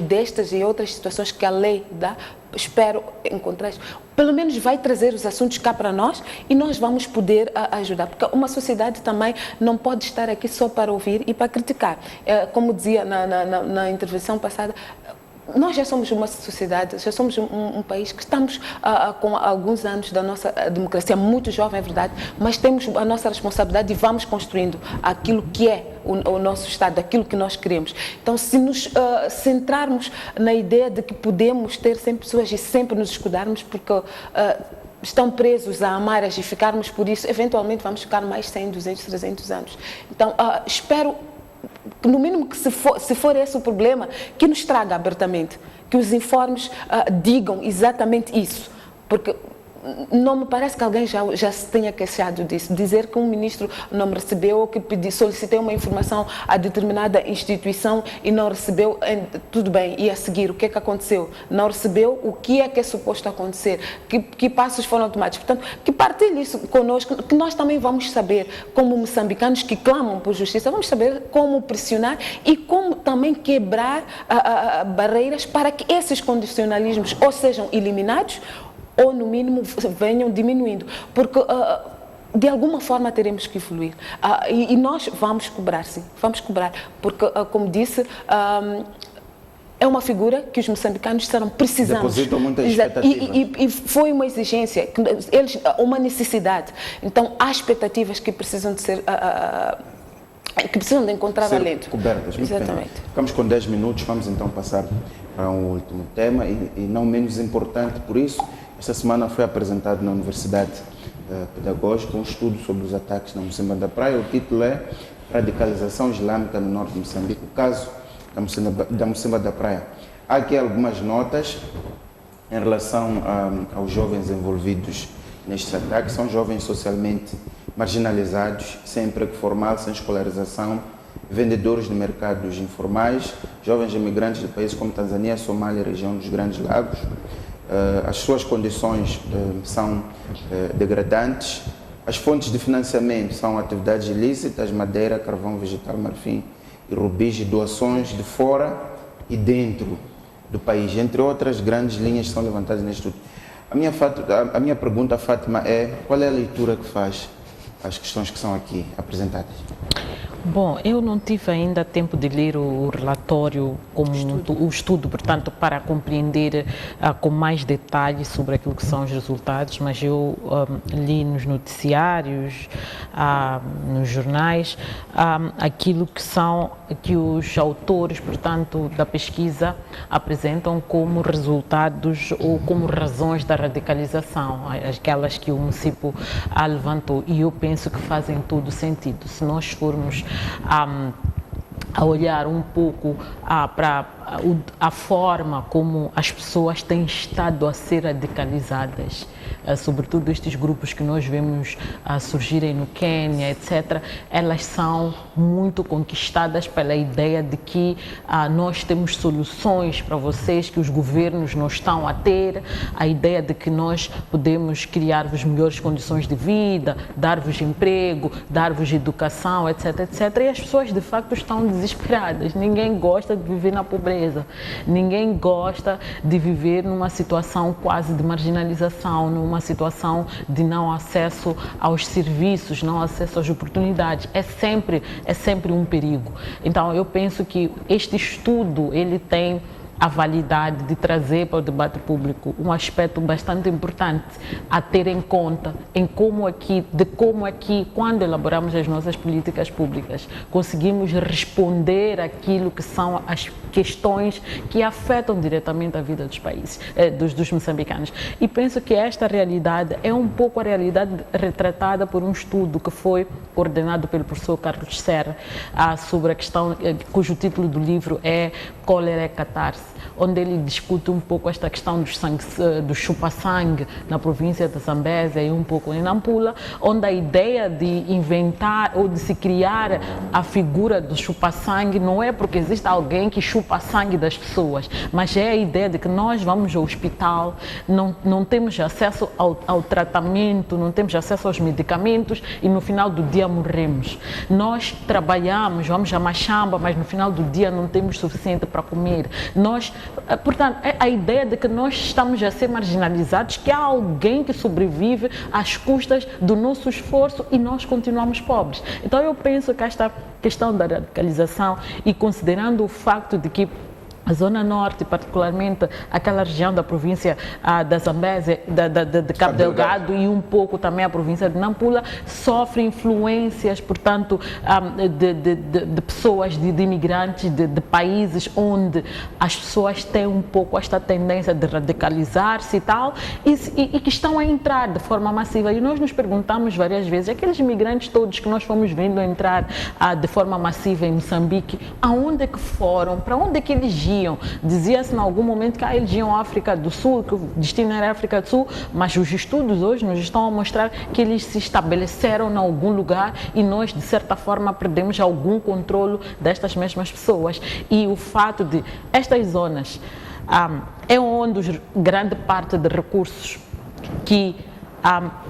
destas e outras situações que a lei dá, espero encontrar isto. Pelo menos vai trazer os assuntos cá para nós e nós vamos poder ajudar, porque uma sociedade também não pode estar aqui só para ouvir e para criticar. Como dizia na intervenção passada, nós já somos uma sociedade, já somos um país que estamos com alguns anos da nossa democracia, muito jovem, é verdade, mas temos a nossa responsabilidade e vamos construindo aquilo que é o nosso Estado, aquilo que nós queremos. Então, se nos centrarmos na ideia de que podemos ter sempre pessoas e sempre nos escudarmos, porque estão presos a amarras e ficarmos por isso, eventualmente vamos ficar mais 100, 200, 300 anos. Então, espero que, no mínimo, que se for esse o problema, que nos traga abertamente, que os informes digam exatamente isso, porque não me parece que alguém já se tenha queixado disso. Dizer que um ministro não me recebeu, ou que solicitei uma informação a determinada instituição e não recebeu, tudo bem, e a seguir, o que é que aconteceu? Não recebeu, o que é suposto acontecer? Que passos foram tomados? Portanto, que partilhe isso conosco, que nós também vamos saber, como moçambicanos que clamam por justiça, vamos saber como pressionar e como também quebrar barreiras para que esses condicionalismos ou sejam eliminados, ou no mínimo venham diminuindo, porque de alguma forma teremos que evoluir, e nós vamos cobrar, sim, vamos cobrar, porque, como disse, é uma figura que os moçambicanos disseram, precisamos. Depositam muitas expectativas. E foi uma exigência, uma necessidade. Então, há expectativas que precisam de ser que precisam de encontrar alento. Cobertas. Muito exatamente. Bem. Ficamos com 10 minutos, vamos então passar para um último tema e não menos importante por isso. Esta semana foi apresentado na Universidade Pedagógica um estudo sobre os ataques na Mocimba da Praia. O título é Radicalização Islâmica no Norte de Moçambique, o caso da Mocimba da Praia. Há aqui algumas notas em relação aos jovens envolvidos nestes ataques. São jovens socialmente marginalizados, sem emprego formal, sem escolarização, vendedores de mercados informais, jovens imigrantes de países como Tanzânia, Somália e região dos Grandes Lagos. As suas condições são degradantes. As fontes de financiamento são atividades ilícitas, madeira, carvão vegetal, marfim e rubis, e doações de fora e dentro do país, entre outras grandes linhas que são levantadas neste estudo. A minha pergunta, Fátima, é qual é a leitura que faz às questões que são aqui apresentadas? Bom, eu não tive ainda tempo de ler o relatório como o estudo, portanto, para compreender com mais detalhes sobre aquilo que são os resultados, mas eu li nos noticiários, nos jornais, aquilo que os autores, portanto, da pesquisa apresentam como resultados ou como razões da radicalização, aquelas que o município levantou, e eu penso que fazem todo sentido. Se nós formos a olhar um pouco para a forma como as pessoas têm estado a ser radicalizadas, sobretudo estes grupos que nós vemos surgirem no Quênia, etc., elas são muito conquistadas pela ideia de que nós temos soluções para vocês que os governos não estão a ter, a ideia de que nós podemos criar-vos melhores condições de vida, dar-vos emprego, dar-vos educação, etc., etc., e as pessoas de facto estão desesperadas. Ninguém gosta de viver na pobreza. Ninguém gosta de viver numa situação quase de marginalização, numa situação de não acesso aos serviços, não acesso às oportunidades. É sempre um perigo. Então, eu penso que este estudo, ele tem a validade de trazer para o debate público um aspecto bastante importante a ter em conta em como aqui, quando elaboramos as nossas políticas públicas, conseguimos responder aquilo que são as questões que afetam diretamente a vida dos países, dos moçambicanos. E penso que esta realidade é um pouco a realidade retratada por um estudo que foi coordenado pelo professor Carlos Serra sobre a questão, cujo título do livro é Cólera é Catarse, onde ele discute um pouco esta questão do chupa-sangue na província da Zambésia e um pouco em Nampula, onde a ideia de inventar ou de se criar a figura do chupa-sangue não é porque existe alguém que chupa sangue das pessoas, mas é a ideia de que nós vamos ao hospital, não temos acesso ao tratamento, não temos acesso aos medicamentos e no final do dia morremos. Nós trabalhamos, vamos a Machamba, mas no final do dia não temos suficiente para comer. Portanto, é a ideia de que nós estamos a ser marginalizados, que há alguém que sobrevive às custas do nosso esforço e nós continuamos pobres. Então eu penso que esta questão da radicalização, e considerando o facto de que a Zona Norte, particularmente aquela região da província da Zambésia, de Cabo Delgado e um pouco também a província de Nampula, sofre influências, portanto, de pessoas, de imigrantes, de países onde as pessoas têm um pouco esta tendência de radicalizar-se e tal, e que estão a entrar de forma massiva. E nós nos perguntamos várias vezes, aqueles imigrantes todos que nós fomos vendo entrar de forma massiva em Moçambique, aonde é que foram? Para onde é que eles iam? Dizia-se em algum momento que eles iam à África do Sul, que o destino era a África do Sul, mas os estudos hoje nos estão a mostrar que eles se estabeleceram em algum lugar e nós, de certa forma, perdemos algum controle destas mesmas pessoas. E o fato de estas zonas é onde grande parte de recursos que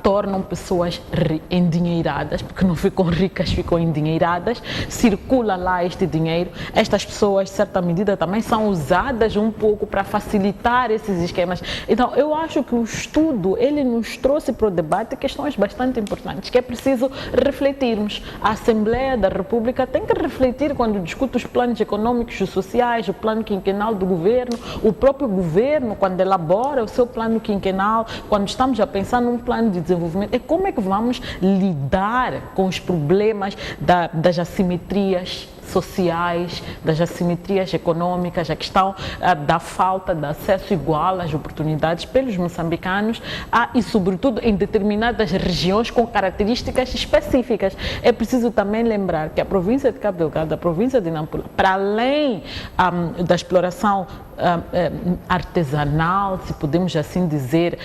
tornam pessoas endinheiradas, porque não ficam ricas, ficam endinheiradas, circula lá este dinheiro. Estas pessoas, de certa medida, também são usadas um pouco para facilitar esses esquemas. Então, eu acho que o estudo, ele nos trouxe para o debate questões bastante importantes, que é preciso refletirmos. A Assembleia da República tem que refletir quando discute os planos econômicos e sociais, o plano quinquenal do governo, o próprio governo, quando elabora o seu plano quinquenal, quando estamos a pensar num plano de desenvolvimento, é como é que vamos lidar com os problemas das assimetrias sociais, das assimetrias econômicas, a questão da falta de acesso igual às oportunidades pelos moçambicanos e, sobretudo, em determinadas regiões com características específicas. É preciso também lembrar que a província de Cabo Delgado, a província de Nampula, para além da exploração artesanal, se podemos assim dizer,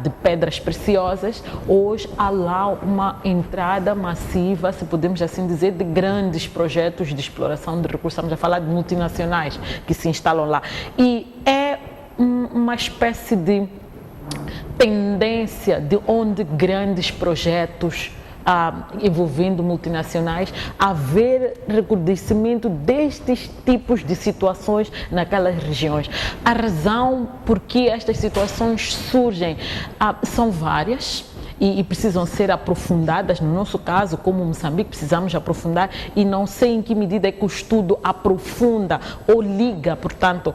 de pedras preciosas. Hoje há lá uma entrada massiva, se podemos assim dizer, de grandes projetos de exploração de recursos. Estamos a falar de multinacionais que se instalam lá. E é uma espécie de tendência de onde grandes projetos envolvendo multinacionais, haver recrudescimento destes tipos de situações naquelas regiões. A razão por que estas situações surgem são várias e precisam ser aprofundadas. No nosso caso, como Moçambique, precisamos aprofundar, e não sei em que medida é que o estudo aprofunda ou liga, portanto,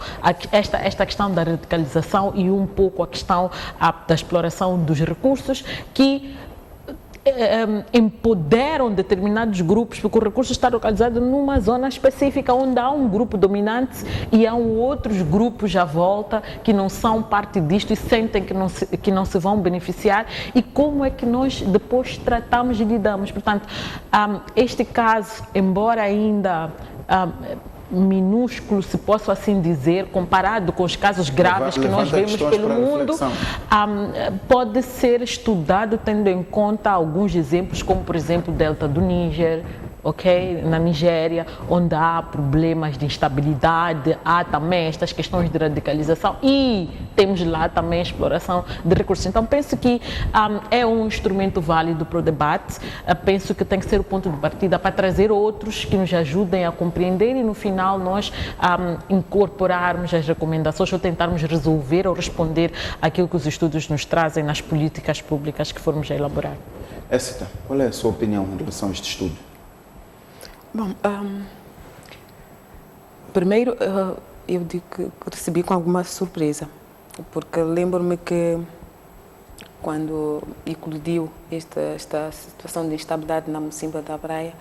esta questão da radicalização e um pouco a questão da exploração dos recursos que empoderam determinados grupos, porque o recurso está localizado numa zona específica onde há um grupo dominante e há outros grupos à volta que não são parte disto e sentem que não se vão beneficiar. E como é que nós depois tratamos e lidamos? Portanto, este caso, embora ainda minúsculo, se posso assim dizer, comparado com os casos graves que nós vemos pelo mundo, pode ser estudado tendo em conta alguns exemplos, como por exemplo o Delta do Níger, na Nigéria, onde há problemas de instabilidade, há também estas questões de radicalização e temos lá também a exploração de recursos. Então penso que é um instrumento válido para o debate, penso que tem que ser o ponto de partida para trazer outros que nos ajudem a compreender e no final nós incorporarmos as recomendações ou tentarmos resolver ou responder àquilo que os estudos nos trazem nas políticas públicas que formos a elaborar. Écita, qual é a sua opinião em relação a este estudo? Bom, primeiro eu digo que recebi com alguma surpresa, porque lembro-me que quando eclodiu esta situação de instabilidade na Mocimboa da Praia,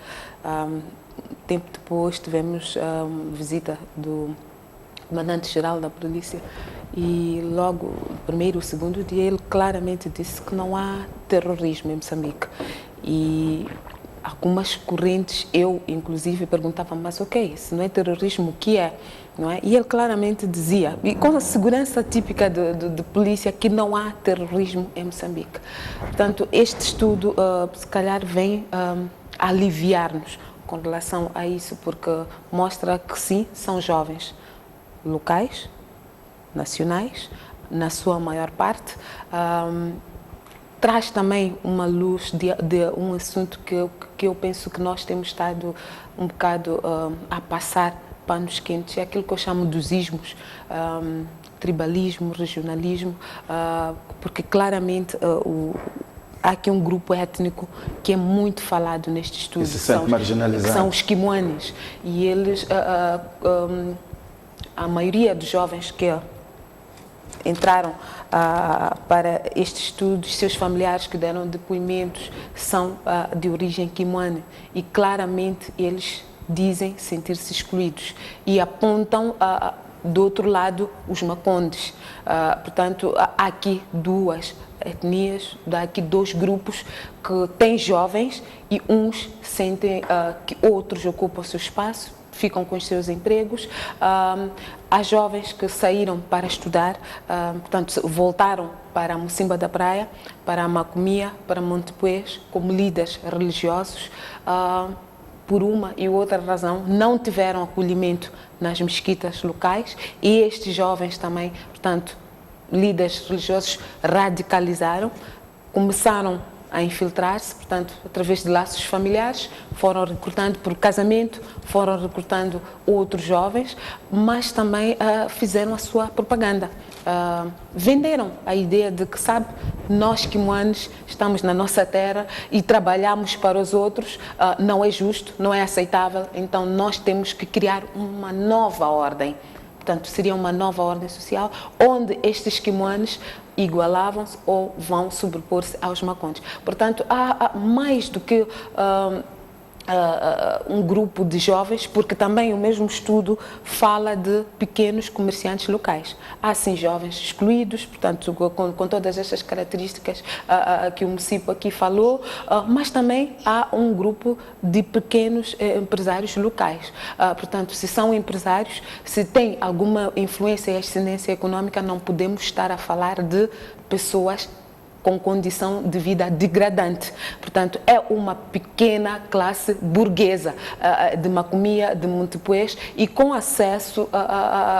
tempo depois tivemos visita do comandante-geral da polícia e logo no primeiro ou segundo dia ele claramente disse que não há terrorismo em Moçambique. E algumas correntes, eu inclusive perguntava, mas ok, se não é terrorismo, o que é? Não é? E ele claramente dizia, e com a segurança típica de polícia, que não há terrorismo em Moçambique. Portanto, este estudo se calhar vem aliviar-nos com relação a isso, porque mostra que sim, são jovens locais, nacionais, na sua maior parte, traz também uma luz de um assunto que eu penso que nós temos estado um bocado a passar panos quentes, é aquilo que eu chamo dos ismos, tribalismo, regionalismo, porque claramente há aqui um grupo étnico que é muito falado neste estudo, que se sente marginalizado. São os quimoanes, e eles, a maioria dos jovens que entraram para este estudo, seus familiares que deram depoimentos são de origem quimoane e claramente eles dizem sentir-se excluídos e apontam do outro lado os macondes. Portanto, há aqui duas etnias, há aqui dois grupos que têm jovens e uns sentem que outros ocupam o seu espaço, ficam com os seus empregos. Há jovens que saíram para estudar, portanto, voltaram para a Mocimboa da Praia, para a Macomia, para Montepuez, como líderes religiosos. Por uma e outra razão, não tiveram acolhimento nas mesquitas locais e estes jovens também, portanto, líderes religiosos radicalizaram, começaram a infiltrar-se, portanto, através de laços familiares, foram recrutando por casamento, foram recrutando outros jovens, mas também fizeram a sua propaganda. Venderam a ideia de que, sabe, nós quimoanes estamos na nossa terra e trabalhamos para os outros, não é justo, não é aceitável, então nós temos que criar uma nova ordem. Portanto, seria uma nova ordem social onde estes quimoanes igualavam-se ou vão sobrepor-se aos macondes. Portanto, há mais do que um grupo de jovens, porque também o mesmo estudo fala de pequenos comerciantes locais. Há sim jovens excluídos, portanto, com todas estas características que o município aqui falou, mas também há um grupo de pequenos empresários locais. Portanto, se são empresários, se têm alguma influência e ascendência econômica, não podemos estar a falar de pessoas com condição de vida degradante. Portanto, é uma pequena classe burguesa de Macomia, de Montepuez, e com acesso,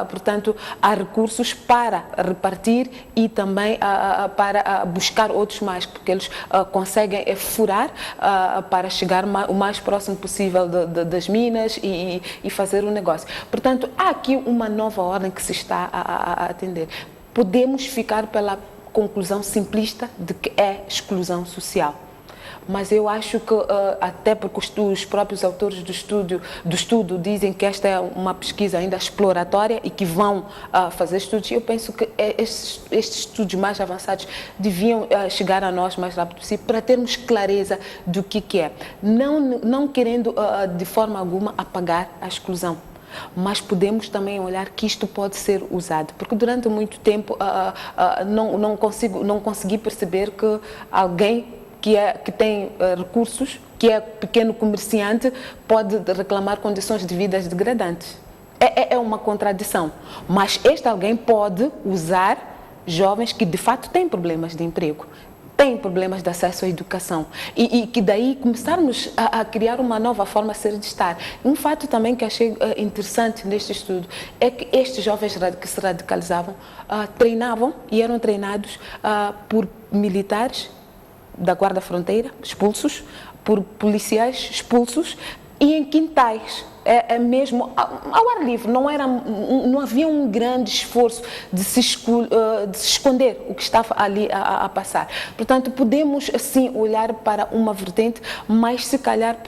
portanto, a recursos para repartir e também para buscar outros mais, porque eles conseguem furar para chegar o mais próximo possível das minas e fazer um negócio. Portanto, há aqui uma nova ordem que se está a atender. Podemos ficar pela conclusão simplista de que é exclusão social. Mas eu acho que, até porque os próprios autores do estudo dizem que esta é uma pesquisa ainda exploratória e que vão fazer estudos, eu penso que estes estudos mais avançados deviam chegar a nós mais rápido possível para termos clareza do que é. Não querendo, de forma alguma, apagar a exclusão. Mas podemos também olhar que isto pode ser usado, porque durante muito tempo não consegui perceber que alguém que tem recursos, que é pequeno comerciante, pode reclamar condições de vida degradantes. É uma contradição, mas este alguém pode usar jovens que de fato têm problemas de emprego, têm problemas de acesso à educação e que daí começarmos a criar uma nova forma de ser de estar. Um fato também que achei interessante neste estudo é que estes jovens que se radicalizavam treinavam e eram treinados por militares da Guarda Fronteira, expulsos, por policiais expulsos e em quintais. É mesmo ao ar livre, não havia um grande esforço de se esconder o que estava ali a passar. Portanto, podemos assim olhar para uma vertente, mas se calhar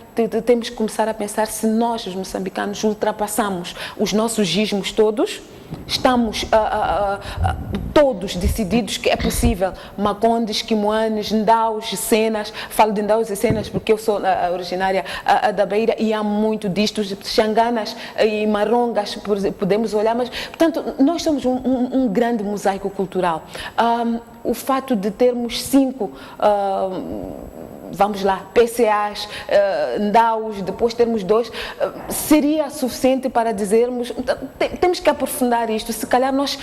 temos que começar a pensar se nós, os moçambicanos, ultrapassamos os nossos ismos todos. Estamos todos decididos que é possível. Macondes, Quimoanes, Ndaus, Cenas, falo de Ndaus e Cenas porque eu sou originária da Beira e há muito disto, Xanganas e Marongas, podemos olhar, mas, portanto, nós somos um grande mosaico cultural. O fato de termos 5 vamos lá, PCAs, Ndaus, depois termos 2, seria suficiente para dizermos, temos que aprofundar isto, se calhar nós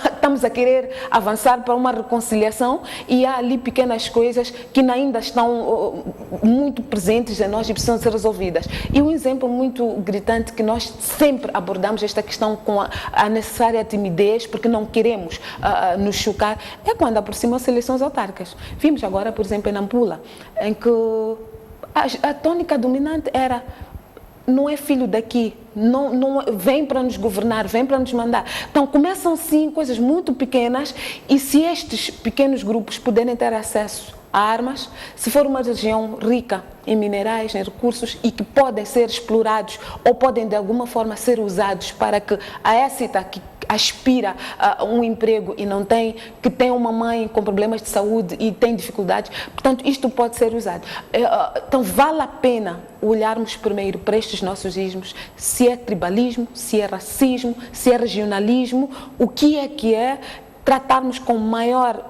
estamos a querer avançar para uma reconciliação e há ali pequenas coisas que ainda estão muito presentes em nós e precisam ser resolvidas. E um exemplo muito gritante que nós sempre abordamos esta questão com a necessária timidez, porque não queremos nos chocar, é quando aproximam-se eleições autárquicas. Vimos agora, por exemplo, em Nampula, em que a tônica dominante era: não é filho daqui, não vem para nos governar, vem para nos mandar. Então começam sim coisas muito pequenas e se estes pequenos grupos puderem ter acesso a armas, se for uma região rica em minerais, em recursos e que podem ser explorados ou podem de alguma forma ser usados para que a ECITA, que aspira a um emprego e não tem, que tem uma mãe com problemas de saúde e tem dificuldades, portanto isto pode ser usado. Então vale a pena olharmos primeiro para estes nossos ismos, se é tribalismo, se é racismo, se é regionalismo, o que é, tratarmos com maior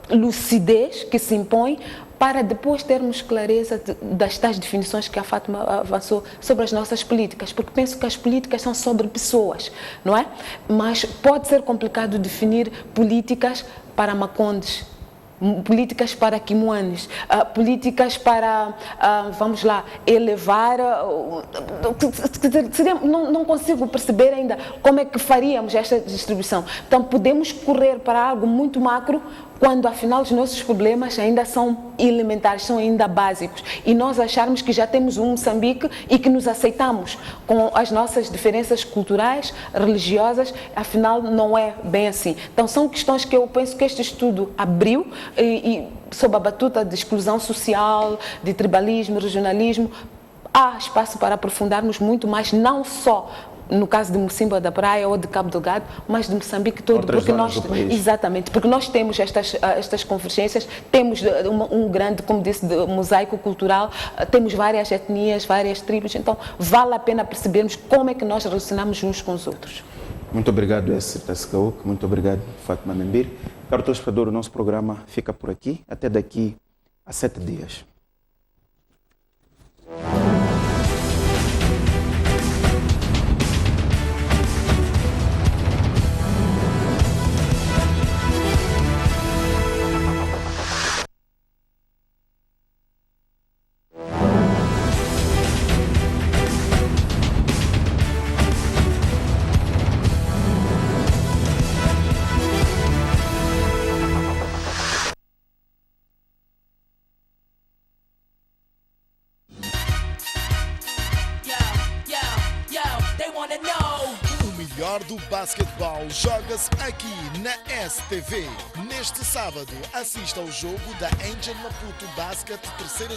lucidez que se impõe, para depois termos clareza das tais definições que a Fátima avançou sobre as nossas políticas, porque penso que as políticas são sobre pessoas, não é? Mas pode ser complicado definir políticas para Macondes, políticas para Quimoanes, políticas para, vamos lá, elevar, não consigo perceber ainda como é que faríamos esta distribuição. Então podemos correr para algo muito macro, quando afinal os nossos problemas ainda são elementares, são ainda básicos, e nós acharmos que já temos um Moçambique e que nos aceitamos com as nossas diferenças culturais, religiosas, afinal não é bem assim. Então são questões que eu penso que este estudo abriu e sob a batuta de exclusão social, de tribalismo, regionalismo, há espaço para aprofundarmos muito mais, não só no caso de Mocimboa da Praia ou de Cabo Delgado, mas de Moçambique todo, Outras porque zonas nós, do país. exatamente, porque nós temos estas convergências, temos um grande, como disse, mosaico cultural, temos várias etnias, várias tribos, então vale a pena percebermos como é que nós relacionamos uns com os outros. Muito obrigado, Esser Tascaúque. Muito obrigado, Fátima Membir. Caro telespectador, o nosso programa fica por aqui. Até daqui a 7 dias. O melhor do basquetebol joga-se aqui na STV. Neste sábado, assista ao jogo da Angel Maputo Basket, terceira